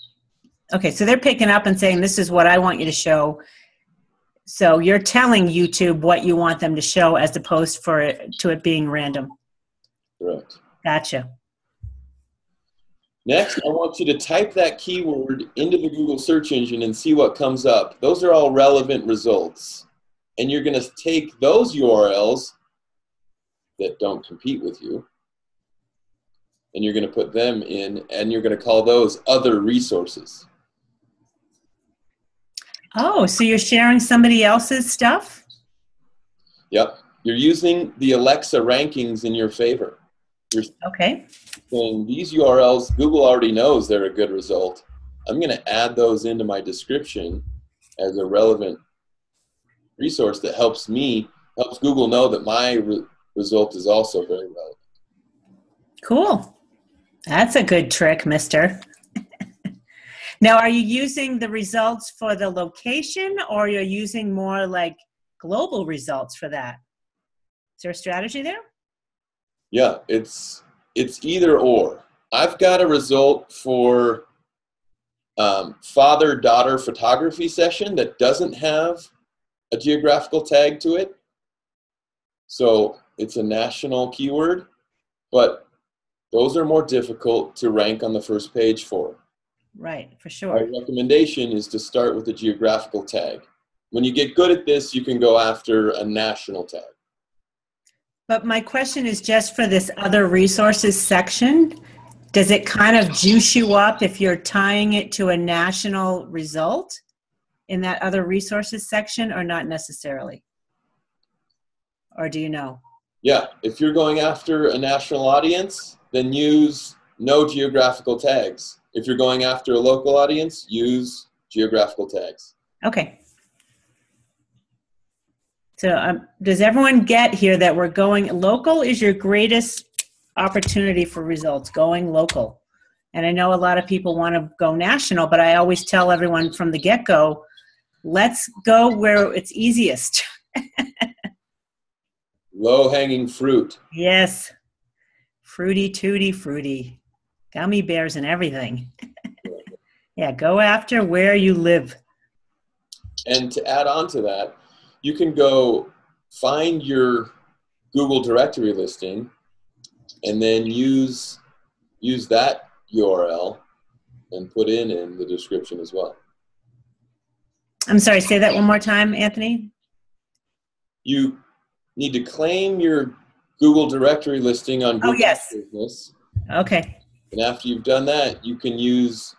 Okay, so they're picking up and saying, this is what I want you to show. So you're telling YouTube what you want them to show as opposed to it being random. Correct. Gotcha. Next, I want you to type that keyword into the Google search engine and see what comes up. Those are all relevant results. And you're going to take those URLs that don't compete with you, and you're going to put them in, and you're going to call those other resources. Oh, so you're sharing somebody else's stuff? Yep. You're using the Alexa rankings in your favor. You're okay. saying these URLs, Google already knows they're a good result. I'm going to add those into my description as a relevant resource that helps Google know that my result is also very relevant. Cool. That's a good trick, mister. Now, are you using the results for the location, or you're using more like global results for that? Is there a strategy there? Yeah, it's either or. I've got a result for father-daughter photography session that doesn't have a geographical tag to it. So it's a national keyword, but those are more difficult to rank on the first page for. Right, for sure. My recommendation is to start with a geographical tag. When you get good at this, you can go after a national tag. But my question is just for this other resources section, does it kind of juice you up if you're tying it to a national result in that other resources section, or not necessarily? Or do you know? Yeah, if you're going after a national audience, then use no geographical tags. If you're going after a local audience, use geographical tags. Okay. So does everyone get here that we're going local is your greatest opportunity for results, going local? And I know a lot of people want to go national, but I always tell everyone from the get-go, let's go where it's easiest. Low-hanging fruit. Yes. Fruity, tutti, fruity. Gummy bears and everything. Yeah, go after where you live. And to add on to that, you can go find your Google directory listing and then use that URL and put in the description as well. I'm sorry, say that one more time, Anthony. You need to claim your Google directory listing on Google Business. Okay. And after you've done that, you can use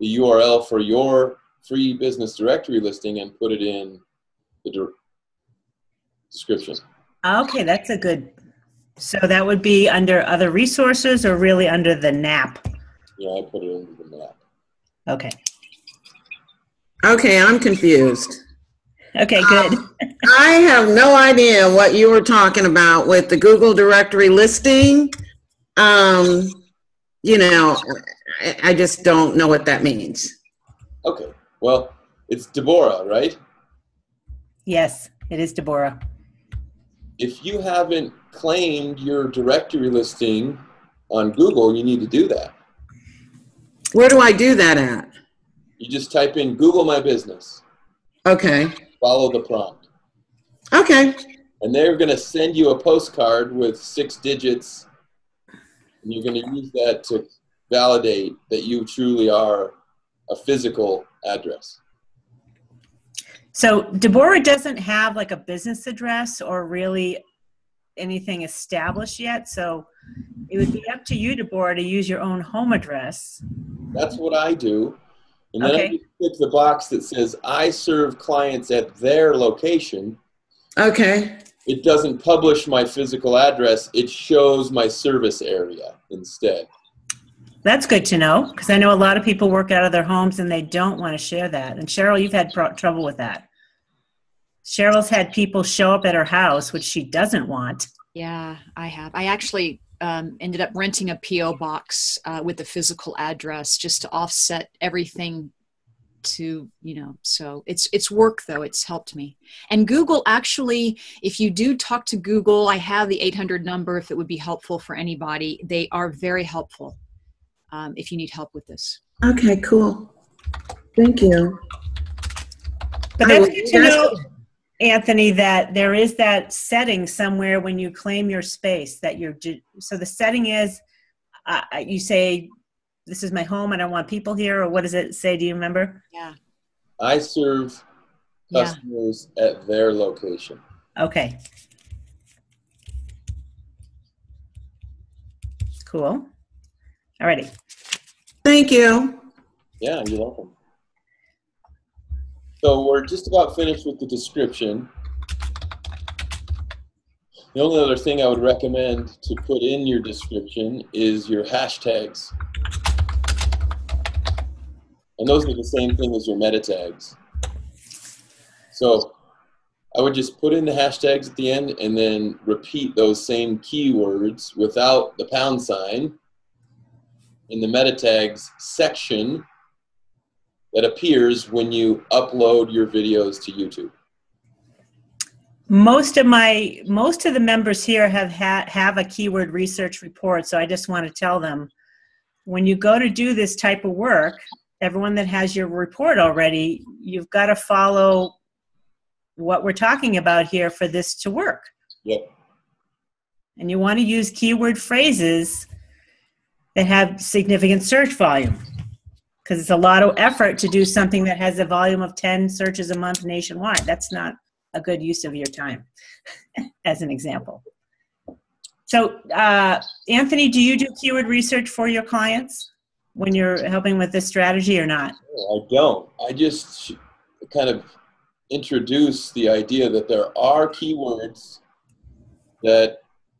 the URL for your free business directory listing and put it in the description. Okay, that's a good. So that would be under other resources or really under the NAP? Yeah, I put it into the NAP. Okay. Okay, I'm confused. Okay, good. I have no idea what you were talking about with the Google directory listing. You know, I just don't know what that means. Okay, well, it's Deborah, right? Yes, it is Deborah. If you haven't claimed your directory listing on Google, you need to do that. Where do I do that at? You just type in Google My Business. Okay. Follow the prompt. Okay. And they're going to send you a postcard with 6 digits, and you're going to use that to validate that you truly are a physical address. So Deborah doesn't have like a business address or really anything established yet. So it would be up to you, Deborah, to use your own home address. That's what I do. And then Okay. I just click the box that says, I serve clients at their location. Okay. It doesn't publish my physical address. It shows my service area instead. That's good to know, because I know a lot of people work out of their homes and they don't want to share that. And Cheryl, you've had trouble with that. Cheryl's had people show up at her house, which she doesn't want. Yeah, I have. I actually ended up renting a P.O. box with the physical address just to offset everything to, so it's work though. It's helped me. And Google actually, if you do talk to Google, I have the 800 number if it would be helpful for anybody. They are very helpful if you need help with this. Okay, cool. Thank you. But that's good to know, Anthony, that there is that setting somewhere when you claim your space that so the setting is, you say, this is my home, I don't want people here, or what does it say? Do you remember? Yeah. I serve customers at their location. Okay. Cool. Alrighty. Thank you. Yeah, you're welcome. So we're just about finished with the description. The only other thing I would recommend to put in your description is your hashtags. And those are the same thing as your meta tags. So I would just put in the hashtags at the end and then repeat those same keywords without the pound sign in the meta tags section that appears when you upload your videos to YouTube. Most of the members here have a keyword research report, so I just want to tell them, when you go to do this type of work, everyone that has your report already, you've got to follow what we're talking about here for this to work. Yep. And you want to use keyword phrases that have significant search volume, because it's a lot of effort to do something that has a volume of 10 searches a month nationwide. That's not a good use of your time, as an example. So, Anthony, do you do keyword research for your clients when you're helping with this strategy or not? I don't. I just kind of introduce the idea that there are keywords that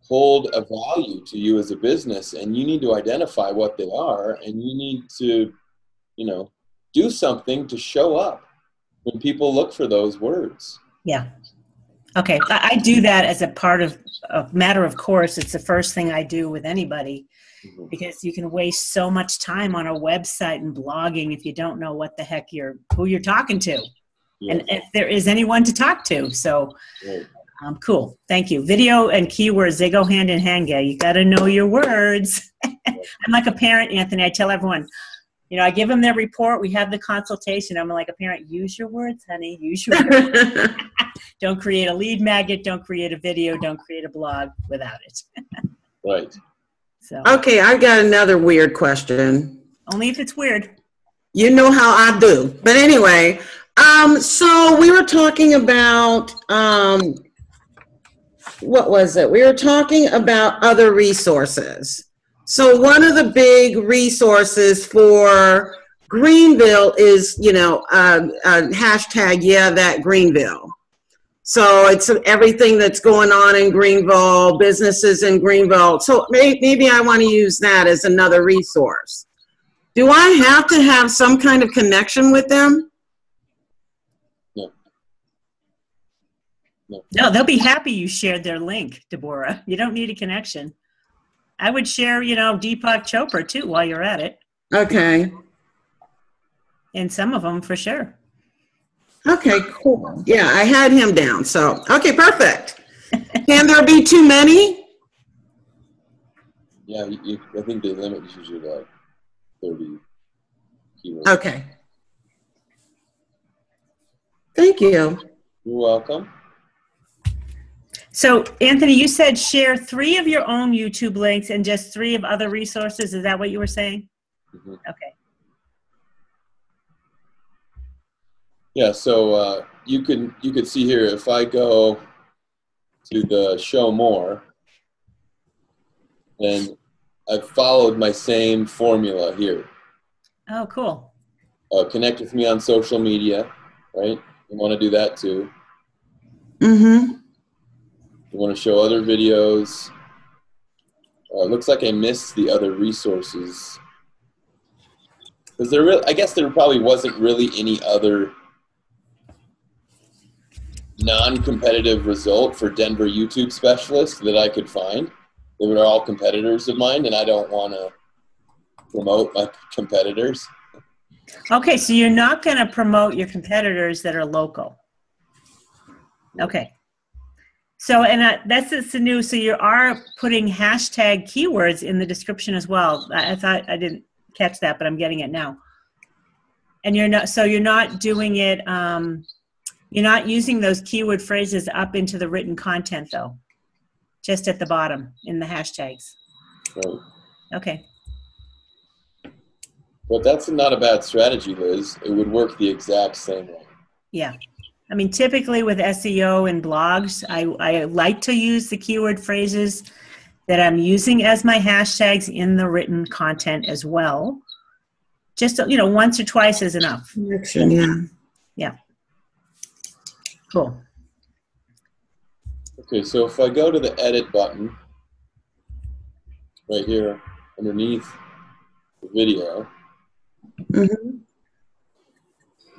hold a value to you as a business, and you need to identify what they are, and you need to, you know, do something to show up when people look for those words. Yeah. Okay. I do that as a part of a matter of course. It's the first thing I do with anybody, because you can waste so much time on a website and blogging if you don't know what the heck who you're talking to, and if there is anyone to talk to. So cool. Thank you. Video and keywords, they go hand in hand, Gay. You got to know your words. I'm like a parent, Anthony. I tell everyone, you know, I give them their report. We have the consultation. I'm like a parent, use your words, honey. Use your words. Don't create a lead magnet. Don't create a video. Don't create a blog without it. Right. So. Okay, I've got another weird question. Only if it's weird. You know how I do. But anyway, so we were talking about, what was it? We were talking about other resources. So one of the big resources for Greenville is, you know, hashtag, yeah, that Greenville. So it's everything that's going on in Greenville, businesses in Greenville. So maybe I want to use that as another resource. Do I have to have some kind of connection with them? No, they'll be happy you shared their link, Deborah. You don't need a connection. I would share, you know, Deepak Chopra too while you're at it. Okay. And some of them for sure. Okay, cool. Yeah, I had him down. So, okay, perfect. Can there be too many? Yeah, I think the limit is usually like 30 keywords. Okay. Thank you. You're welcome. So, Anthony, you said share 3 of your own YouTube links and just 3 of other resources. Is that what you were saying? Mm-hmm. Okay. Yeah, so you could see here, if I go to the show more, and I've followed my same formula here. Oh, cool. Connect with me on social media, right? You want to do that too. Mm-hmm. You want to show other videos. Looks like I missed the other resources. Because I guess there probably wasn't really any other non-competitive result for Denver YouTube specialists that I could find. They were all competitors of mine, and I don't want to promote my competitors. Okay, so you're not going to promote your competitors that are local. Okay. So, and that's the new, so you are putting hashtag keywords in the description as well. I thought I didn't catch that, but I'm getting it now. And you're not doing it, you're not using those keyword phrases up into the written content though, just at the bottom in the hashtags. Right. Okay. But that's not a bad strategy, Liz. It would work the exact same way. Yeah. I mean, typically with SEO and blogs, I like to use the keyword phrases that I'm using as my hashtags in the written content as well. Just, you know, once or twice is enough. Yeah. Yeah. Cool. Okay, so if I go to the edit button right here underneath the video, Mm-hmm.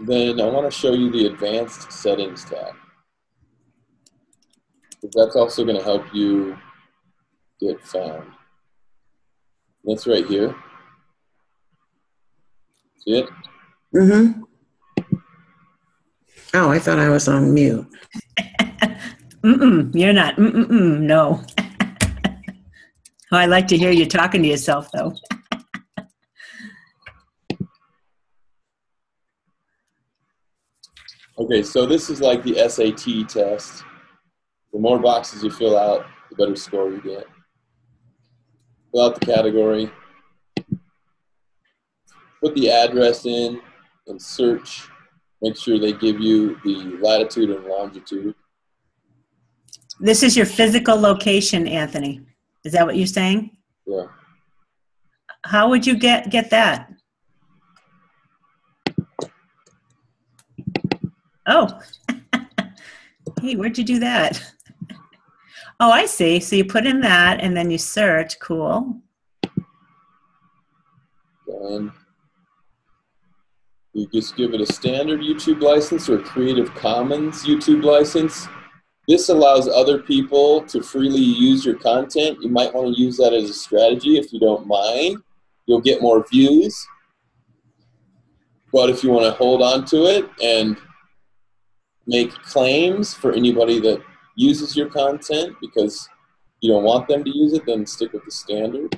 then I want to show you the advanced settings tab. That's also going to help you get found. That's right here. See it? Mm-hmm. Oh, I thought I was on mute. You're not. No. Oh, I like to hear you talking to yourself, though. Okay, so this is like the SAT test. The more boxes you fill out, the better score you get. Fill out the category. Put the address in and search. Make sure they give you the latitude and longitude. This is your physical location, Anthony. Is that what you're saying? Yeah. How would you get that? Oh. Hey, where'd you do that? Oh, I see. So you put in that and then you search. Cool. And you just give it a standard YouTube license or Creative Commons YouTube license. This allows other people to freely use your content. You might want to use that as a strategy if you don't mind. You'll get more views. But if you want to hold on to it and make claims for anybody that uses your content because you don't want them to use it, then stick with the standard.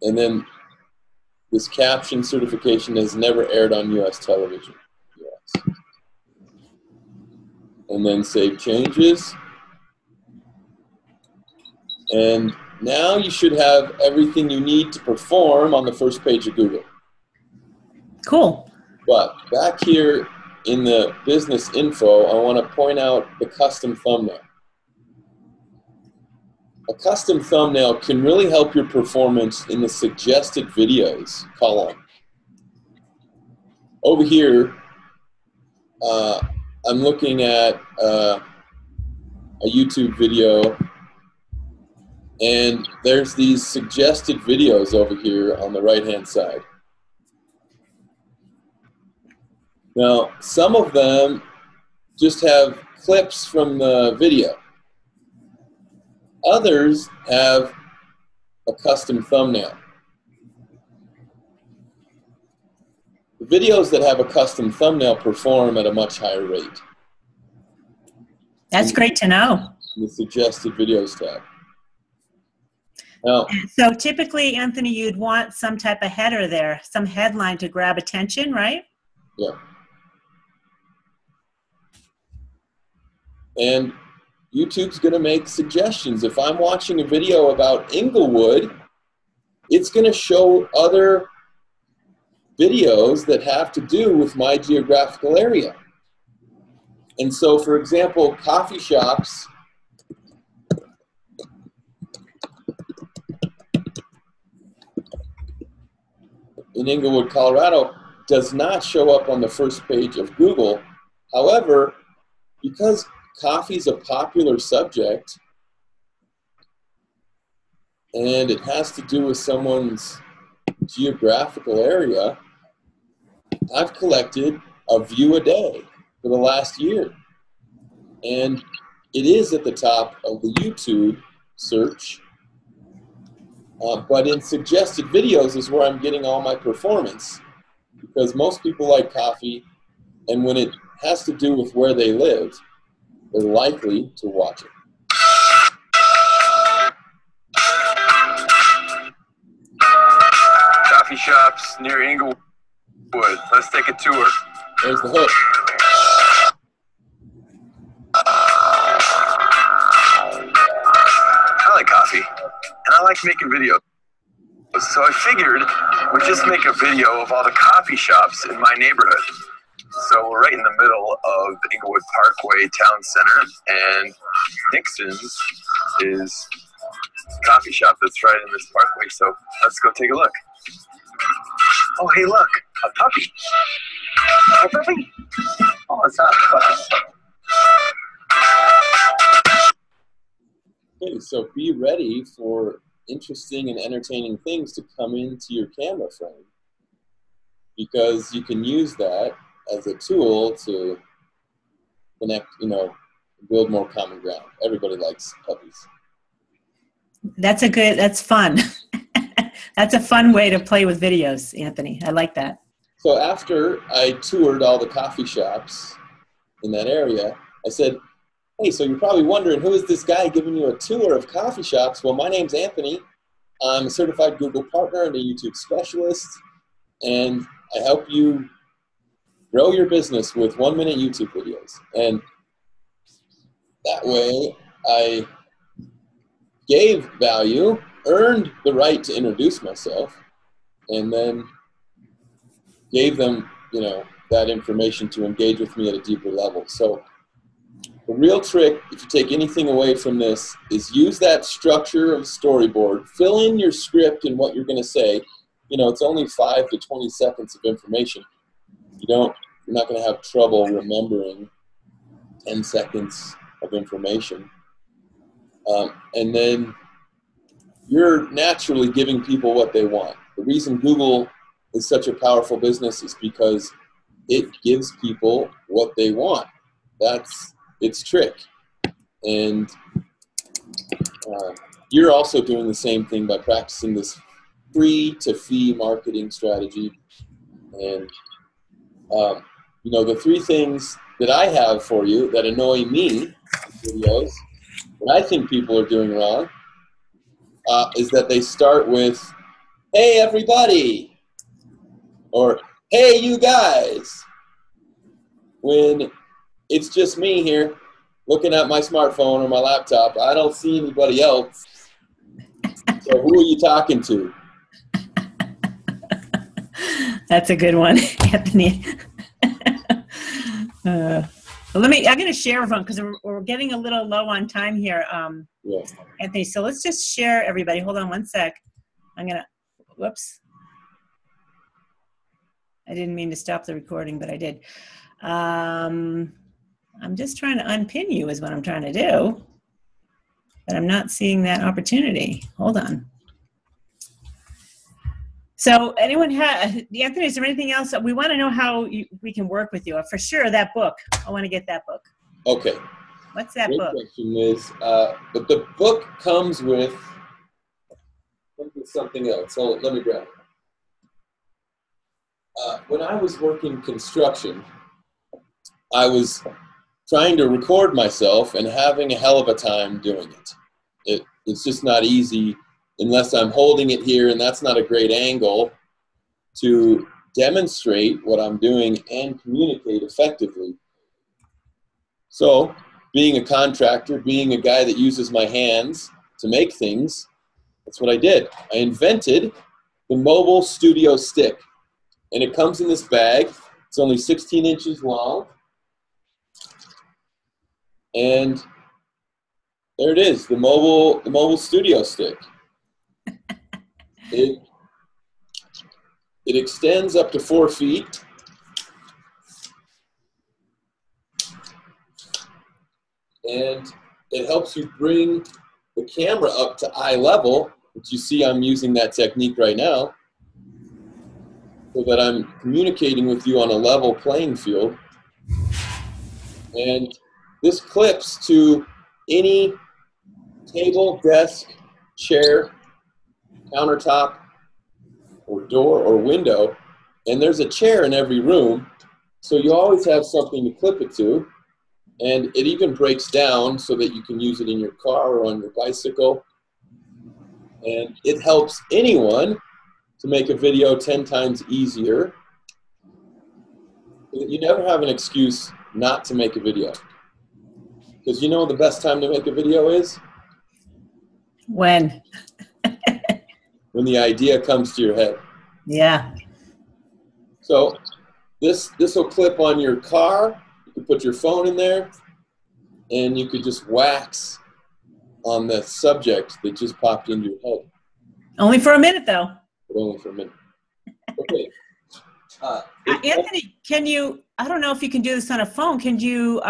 And then this caption certification has never aired on U.S. television. Yes. And then save changes. And now you should have everything you need to perform on the first page of Google. Cool. But back here in the business info, I want to point out the custom thumbnail. A custom thumbnail can really help your performance in the suggested videos column. Over here, I'm looking at a YouTube video, and there's these suggested videos over here on the right-hand side. Now, some of them just have clips from the video. Others have a custom thumbnail. The videos that have a custom thumbnail perform at a much higher rate. That's great to know. In the suggested videos tab. Now, so typically, Anthony, you'd want some type of header there, some headline to grab attention, right? Yeah. And YouTube's going to make suggestions. If I'm watching a video about Inglewood, it's going to show other videos that have to do with my geographical area. And so, for example, coffee shops in Inglewood, Colorado does not show up on the first page of Google. However, because coffee is a popular subject, and it has to do with someone's geographical area, I've collected a view a day for the last year. And it is at the top of the YouTube search, but in suggested videos is where I'm getting all my performance, because most people like coffee, and when it has to do with where they live, they're likely to watch it. Coffee shops near Inglewood. Let's take a tour. There's the hook. I like coffee, and I like making videos. So I figured we'd just make a video of all the coffee shops in my neighborhood. So we're right in the middle of the Inglewood Parkway Town Center, and Nixon's is a coffee shop that's right in this parkway. So let's go take a look. Oh, hey, look, a puppy. A puppy? Oh, it's not a puppy. Okay, so be ready for interesting and entertaining things to come into your camera frame, because you can use that as a tool to connect, build more common ground. Everybody likes puppies. That's fun. That's a fun way to play with videos, Anthony. I like that. So after I toured all the coffee shops in that area, I said, hey, so you're probably wondering, who is this guy giving you a tour of coffee shops? Well, my name's Anthony. I'm a certified Google partner and a YouTube specialist, and I help you grow your business with 1-minute YouTube videos. And that way I gave value, earned the right to introduce myself, and then gave them, that information to engage with me at a deeper level. So the real trick, if you take anything away from this, is use that structure of storyboard, fill in your script and what you're going to say. It's only 5 to 20 seconds of information. You're not going to have trouble remembering 10 seconds of information. And then you're naturally giving people what they want. The reason Google is such a powerful business is because it gives people what they want. That's its trick. And you're also doing the same thing by practicing this free to fee marketing strategy. And you know, the three things that I have for you that annoy me in videos, that I think people are doing wrong, is that they start with, "Hey everybody," or "Hey you guys," when it's just me here looking at my smartphone or my laptop. I don't see anybody else. So who are you talking to? That's a good one, Anthony. I'm going to share everyone because we're getting a little low on time here, Yeah. Anthony. So let's just share everybody. Hold on one sec. Whoops. I didn't mean to stop the recording, but I did. I'm just trying to unpin you is what I'm trying to do, but I'm not seeing that opportunity. Hold on. So anyone Anthony, is there anything else? We want to know how we can work with you. For sure, that book. I want to get that book. Okay. What's that Great book? question is, but the book comes with something else. So let me grab it. When I was working construction, I was trying to record myself and having a hell of a time doing it. It's just not easy unless I'm holding it here, and that's not a great angle to demonstrate what I'm doing and communicate effectively. So, being a contractor, being a guy that uses my hands to make things, that's what I did. I invented the mobile studio stick, and it comes in this bag. It's only 16 inches long, and there it is, the mobile studio stick. It extends up to 4 feet. And it helps you bring the camera up to eye level, which you see I'm using that technique right now, so that I'm communicating with you on a level playing field. And this clips to any table, desk, chair, countertop, or door or window, and there's a chair in every room, so you always have something to clip it to, and it even breaks down so that you can use it in your car or on your bicycle, and it helps anyone to make a video 10 times easier, so that you never have an excuse not to make a video. Because you know the best time to make a video is? When? When the idea comes to your head. Yeah. So this will clip on your car. You can put your phone in there, and you could just wax on the subject that just popped into your head. Only for a minute, though. But only for a minute. Okay. Anthony, can you? I don't know if you can do this on a phone. Can you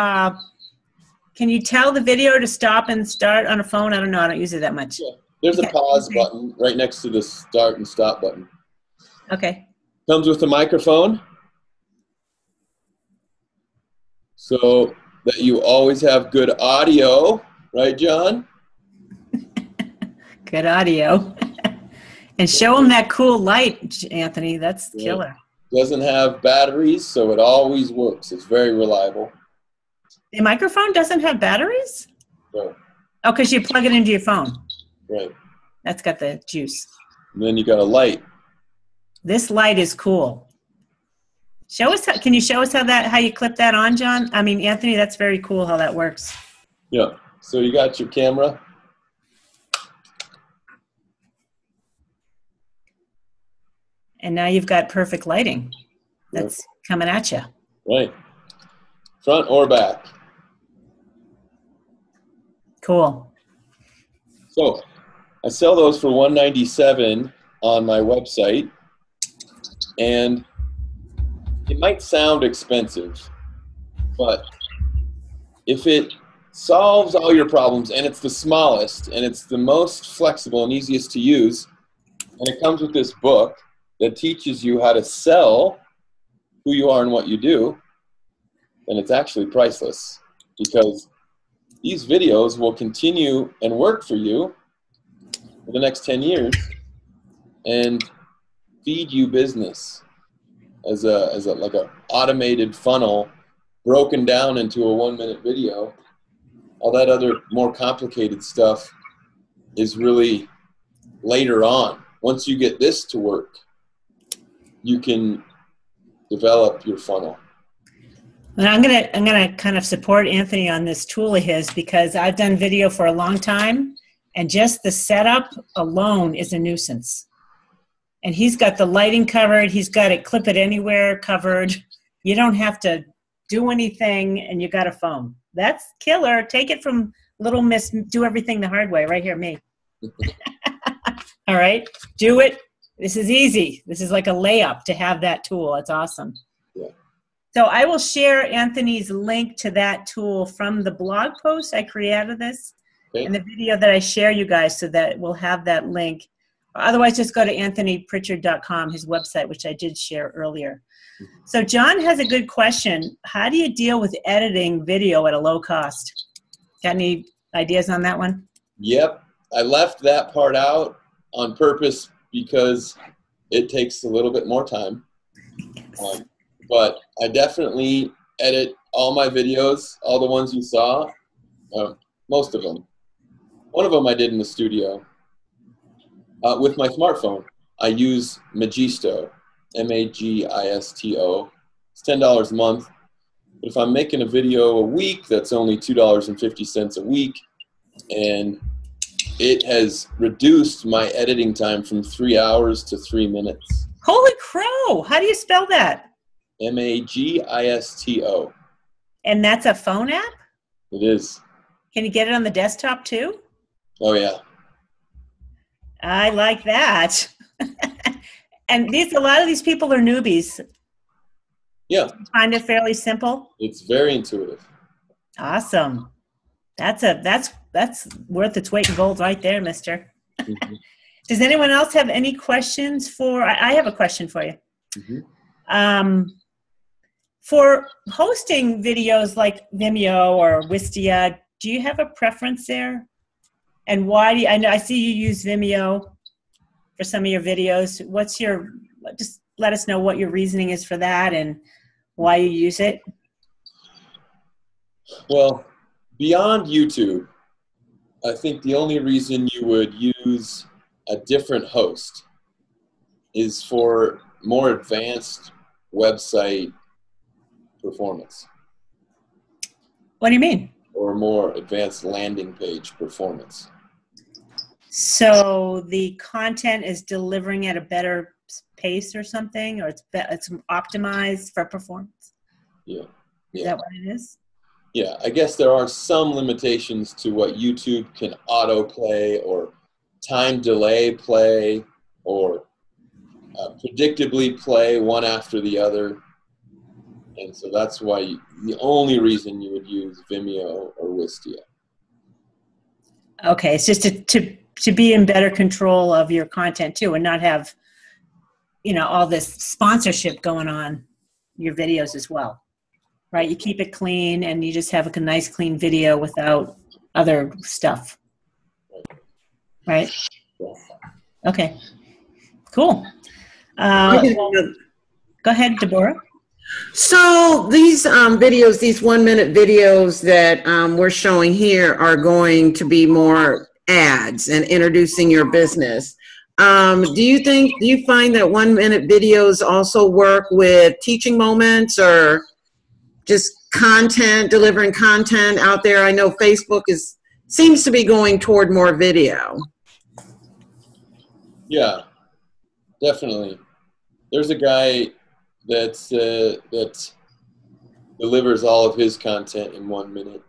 tell the video to stop and start on a phone? I don't know. I don't use it that much. Yeah. There's a pause button right next to the start and stop button. Okay. Comes with a microphone, so that you always have good audio, right, John? Good audio. And show them that cool light, Anthony. That's killer. Doesn't have batteries, so it always works. It's very reliable. The microphone doesn't have batteries? No. Oh, because you plug it into your phone. Right. That's got the juice. And then you got a light. This light is cool. Show us. Can you show us how you clip that on, John? I mean, Anthony, that's very cool how that works. Yeah. So you got your camera. And now you've got perfect lighting. That's coming at you. Right. Front or back. Cool. So I sell those for $197 on my website, and it might sound expensive, but if it solves all your problems, and it's the smallest, and it's the most flexible and easiest to use, and it comes with this book that teaches you how to sell who you are and what you do, then it's actually priceless, because these videos will continue and work for you for the next 10 years and feed you business as a like a automated funnel broken down into a 1-minute video. All that other more complicated stuff is really later on. Once you get this to work, you can develop your funnel. And I'm gonna kind of support Anthony on this tool of his, because I've done video for a long time, and just the setup alone is a nuisance. And he's got the lighting covered, he's got it clip it anywhere covered. You don't have to do anything, and you got a phone. That's killer. Take it from little Miss Do Everything the Hard Way, right here, me. All right, do it. This is easy. This is like a layup to have that tool. It's awesome. Yeah. So I will share Anthony's link to that tool from the blog post I created this and the video that I share you guys, so that we'll have that link. Otherwise, just go to anthonyprichard.com, his website, which I did share earlier. So John has a good question. How do you deal with editing video at a low cost? Got any ideas on that one? Yep. I left that part out on purpose because it takes a little bit more time. But I definitely edit all my videos, all the ones you saw, most of them. One of them I did in the studio. With my smartphone, I use Magisto, M-A-G-I-S-T-O. It's $10 a month. But if I'm making a video a week, that's only $2.50 a week. And it has reduced my editing time from 3 hours to 3 minutes. Holy crow! How do you spell that? M-A-G-I-S-T-O. And that's a phone app? It is. Can you get it on the desktop too? Oh, yeah. I like that. And a lot of these people are newbies. Yeah. You find it fairly simple? It's very intuitive. Awesome. That's worth its weight in gold right there, mister. Mm-hmm. Does anyone else have any questions for, I have a question for you. Mm-hmm. For hosting videos like Vimeo or Wistia, do you have a preference there? And why do you, I see you use Vimeo for some of your videos. Just let us know what your reasoning is for that and why you use it. Well, beyond YouTube, I think the only reason you would use a different host is for more advanced website performance. What do you mean? Or more advanced landing page performance. So the content is delivering at a better pace or something, or it's optimized for performance? Yeah. Is that what it is? Yeah, I guess there are some limitations to what YouTube can autoplay or time delay play or predictably play one after the other. And so that's why the only reason you would use Vimeo or Wistia. Okay, it's just to be in better control of your content too, and not have, all this sponsorship going on your videos as well, right? You keep it clean and you just have a nice clean video without other stuff, right? Okay, cool. Go ahead, Deborah. So these videos, these 1-minute videos that we're showing here are going to be more ads and introducing your business. Do you find that 1-minute videos also work with teaching moments or just content, delivering content out there? I know Facebook seems to be going toward more video. Yeah, definitely. There's a guy that delivers all of his content in 1 minute,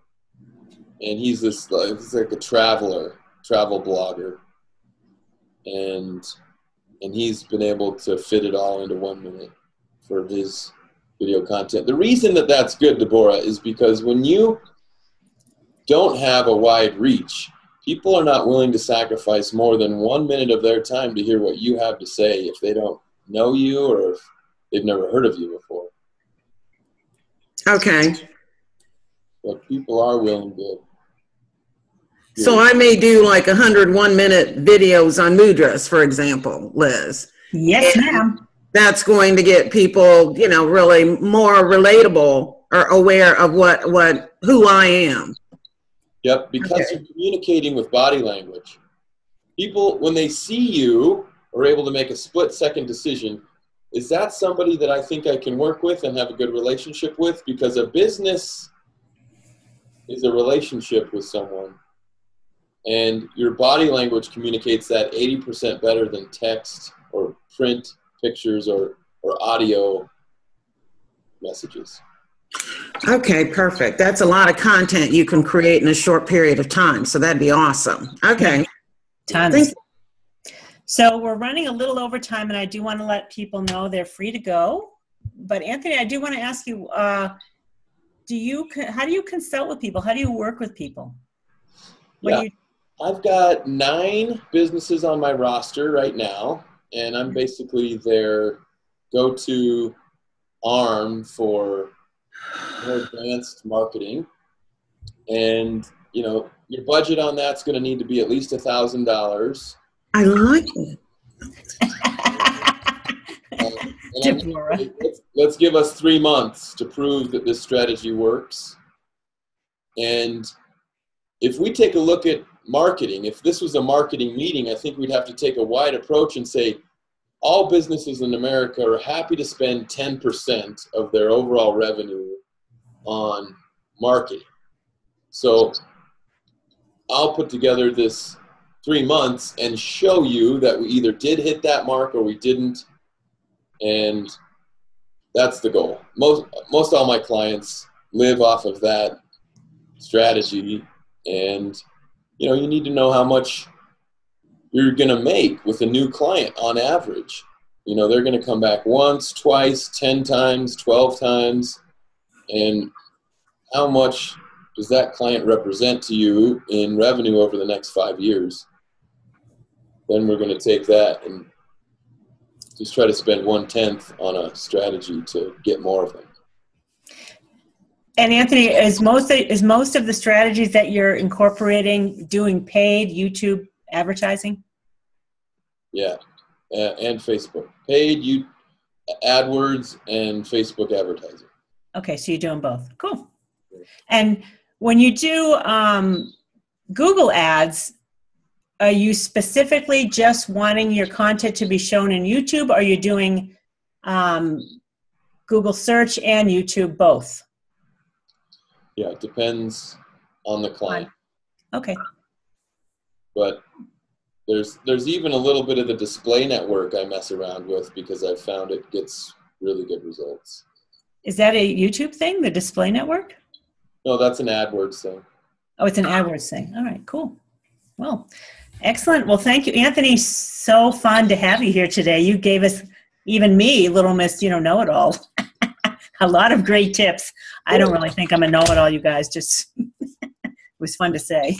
and he's like a travel blogger, and he's been able to fit it all into 1 minute for his video content. The reason that that's good, Deborah, is because when you don't have a wide reach, people are not willing to sacrifice more than 1 minute of their time to hear what you have to say if they don't know you or if they've never heard of you before. Okay. But people are willing to. So I may do like 101-minute videos on Mudras, for example, Liz. Yes, ma'am. That's going to get people, really more relatable or aware of who I am. Yep, because you're communicating with body language. People, when they see you, are able to make a split-second decision. Is that somebody that I think I can work with and have a good relationship with? Because a business is a relationship with someone. And your body language communicates that 80% better than text or print pictures or audio messages. Okay, perfect. That's a lot of content you can create in a short period of time. So that'd be awesome. Okay. Tons. So we're running a little over time, and I do want to let people know they're free to go. But Anthony, I do want to ask you, how do you consult with people? How do you work with people? I've got 9 businesses on my roster right now, and I'm basically their go-to arm for more advanced marketing. And, your budget on that's going to need to be at least $1,000. I like it. Let's give us 3 months to prove that this strategy works. And if we take a look at marketing, if this was a marketing meeting, I think we'd have to take a wide approach and say all businesses in America are happy to spend 10% of their overall revenue on marketing. So I'll put together this 3 months and show you that we either did hit that mark or we didn't. And that's the goal. Most all my clients live off of that strategy. And, you need to know how much you're going to make with a new client on average. They're going to come back once, twice, 10 times, 12 times. And how much does that client represent to you in revenue over the next 5 years? Then we're going to take that and just try to spend 1/10 on a strategy to get more of them. And Anthony, is most of the strategies that you're incorporating doing paid YouTube advertising? Yeah, and Facebook. Paid AdWords and Facebook advertising. Okay, so you're doing both. Cool. And when you do Google ads, are you specifically just wanting your content to be shown in YouTube, or are you doing Google search and YouTube both? Yeah, it depends on the client. Okay. But there's even a little bit of the display network I mess around with because I've found it gets really good results. Is that a YouTube thing, the display network? No, that's an AdWords thing. Oh, it's an AdWords thing. All right, cool. Well, excellent. Well, thank you, Anthony. So fun to have you here today. You gave us, even me, Little Miss, know-it-all, a lot of great tips. I don't really think I'm a know-it-all, you guys. Just it was fun to say.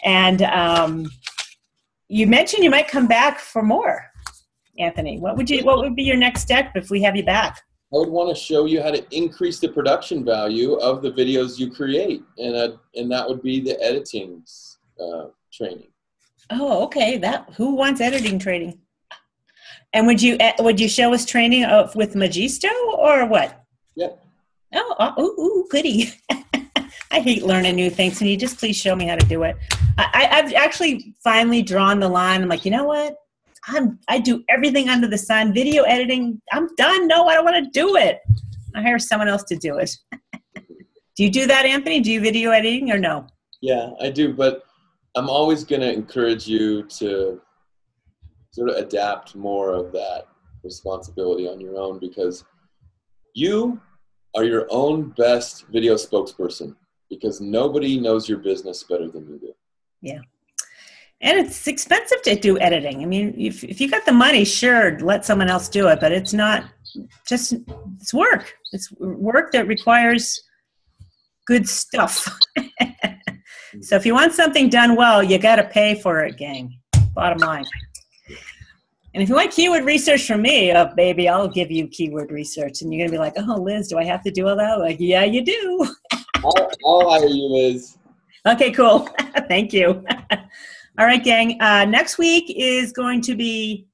And you mentioned you might come back for more, Anthony. What would be your next step if we have you back? I would want to show you how to increase the production value of the videos you create, and that would be the editing training. Oh, okay. Who wants editing training? And would you show us training with Magisto or what? Yep. Oh, goody. I hate learning new things. Can you just please show me how to do it? I've actually finally drawn the line. I'm like, you know what? I do everything under the sun. Video editing, I'm done. No, I don't want to do it. I hire someone else to do it. Do you do that, Anthony? Do you video editing or no? Yeah, I do. But I'm always going to encourage you to sort of adapt more of that responsibility on your own, because you are your own best video spokesperson, because nobody knows your business better than you do. Yeah. And it's expensive to do editing. I mean, if you got the money, sure, let someone else do it, but it's not just, it's work. It's work that requires good stuff. So if you want something done well, you got to pay for it, gang. Bottom line. And if you want keyword research from me, oh, baby, I'll give you keyword research. And you're going to be like, oh, Liz, do I have to do all that? Like, yeah, you do. I'll hire you, Liz. Okay, cool. Thank you. All right, gang. Next week is going to be,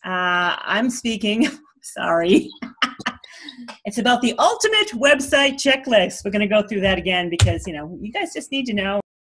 I'm speaking, sorry. It's about the ultimate website checklist. We're going to go through that again because, you know, you guys just need to know.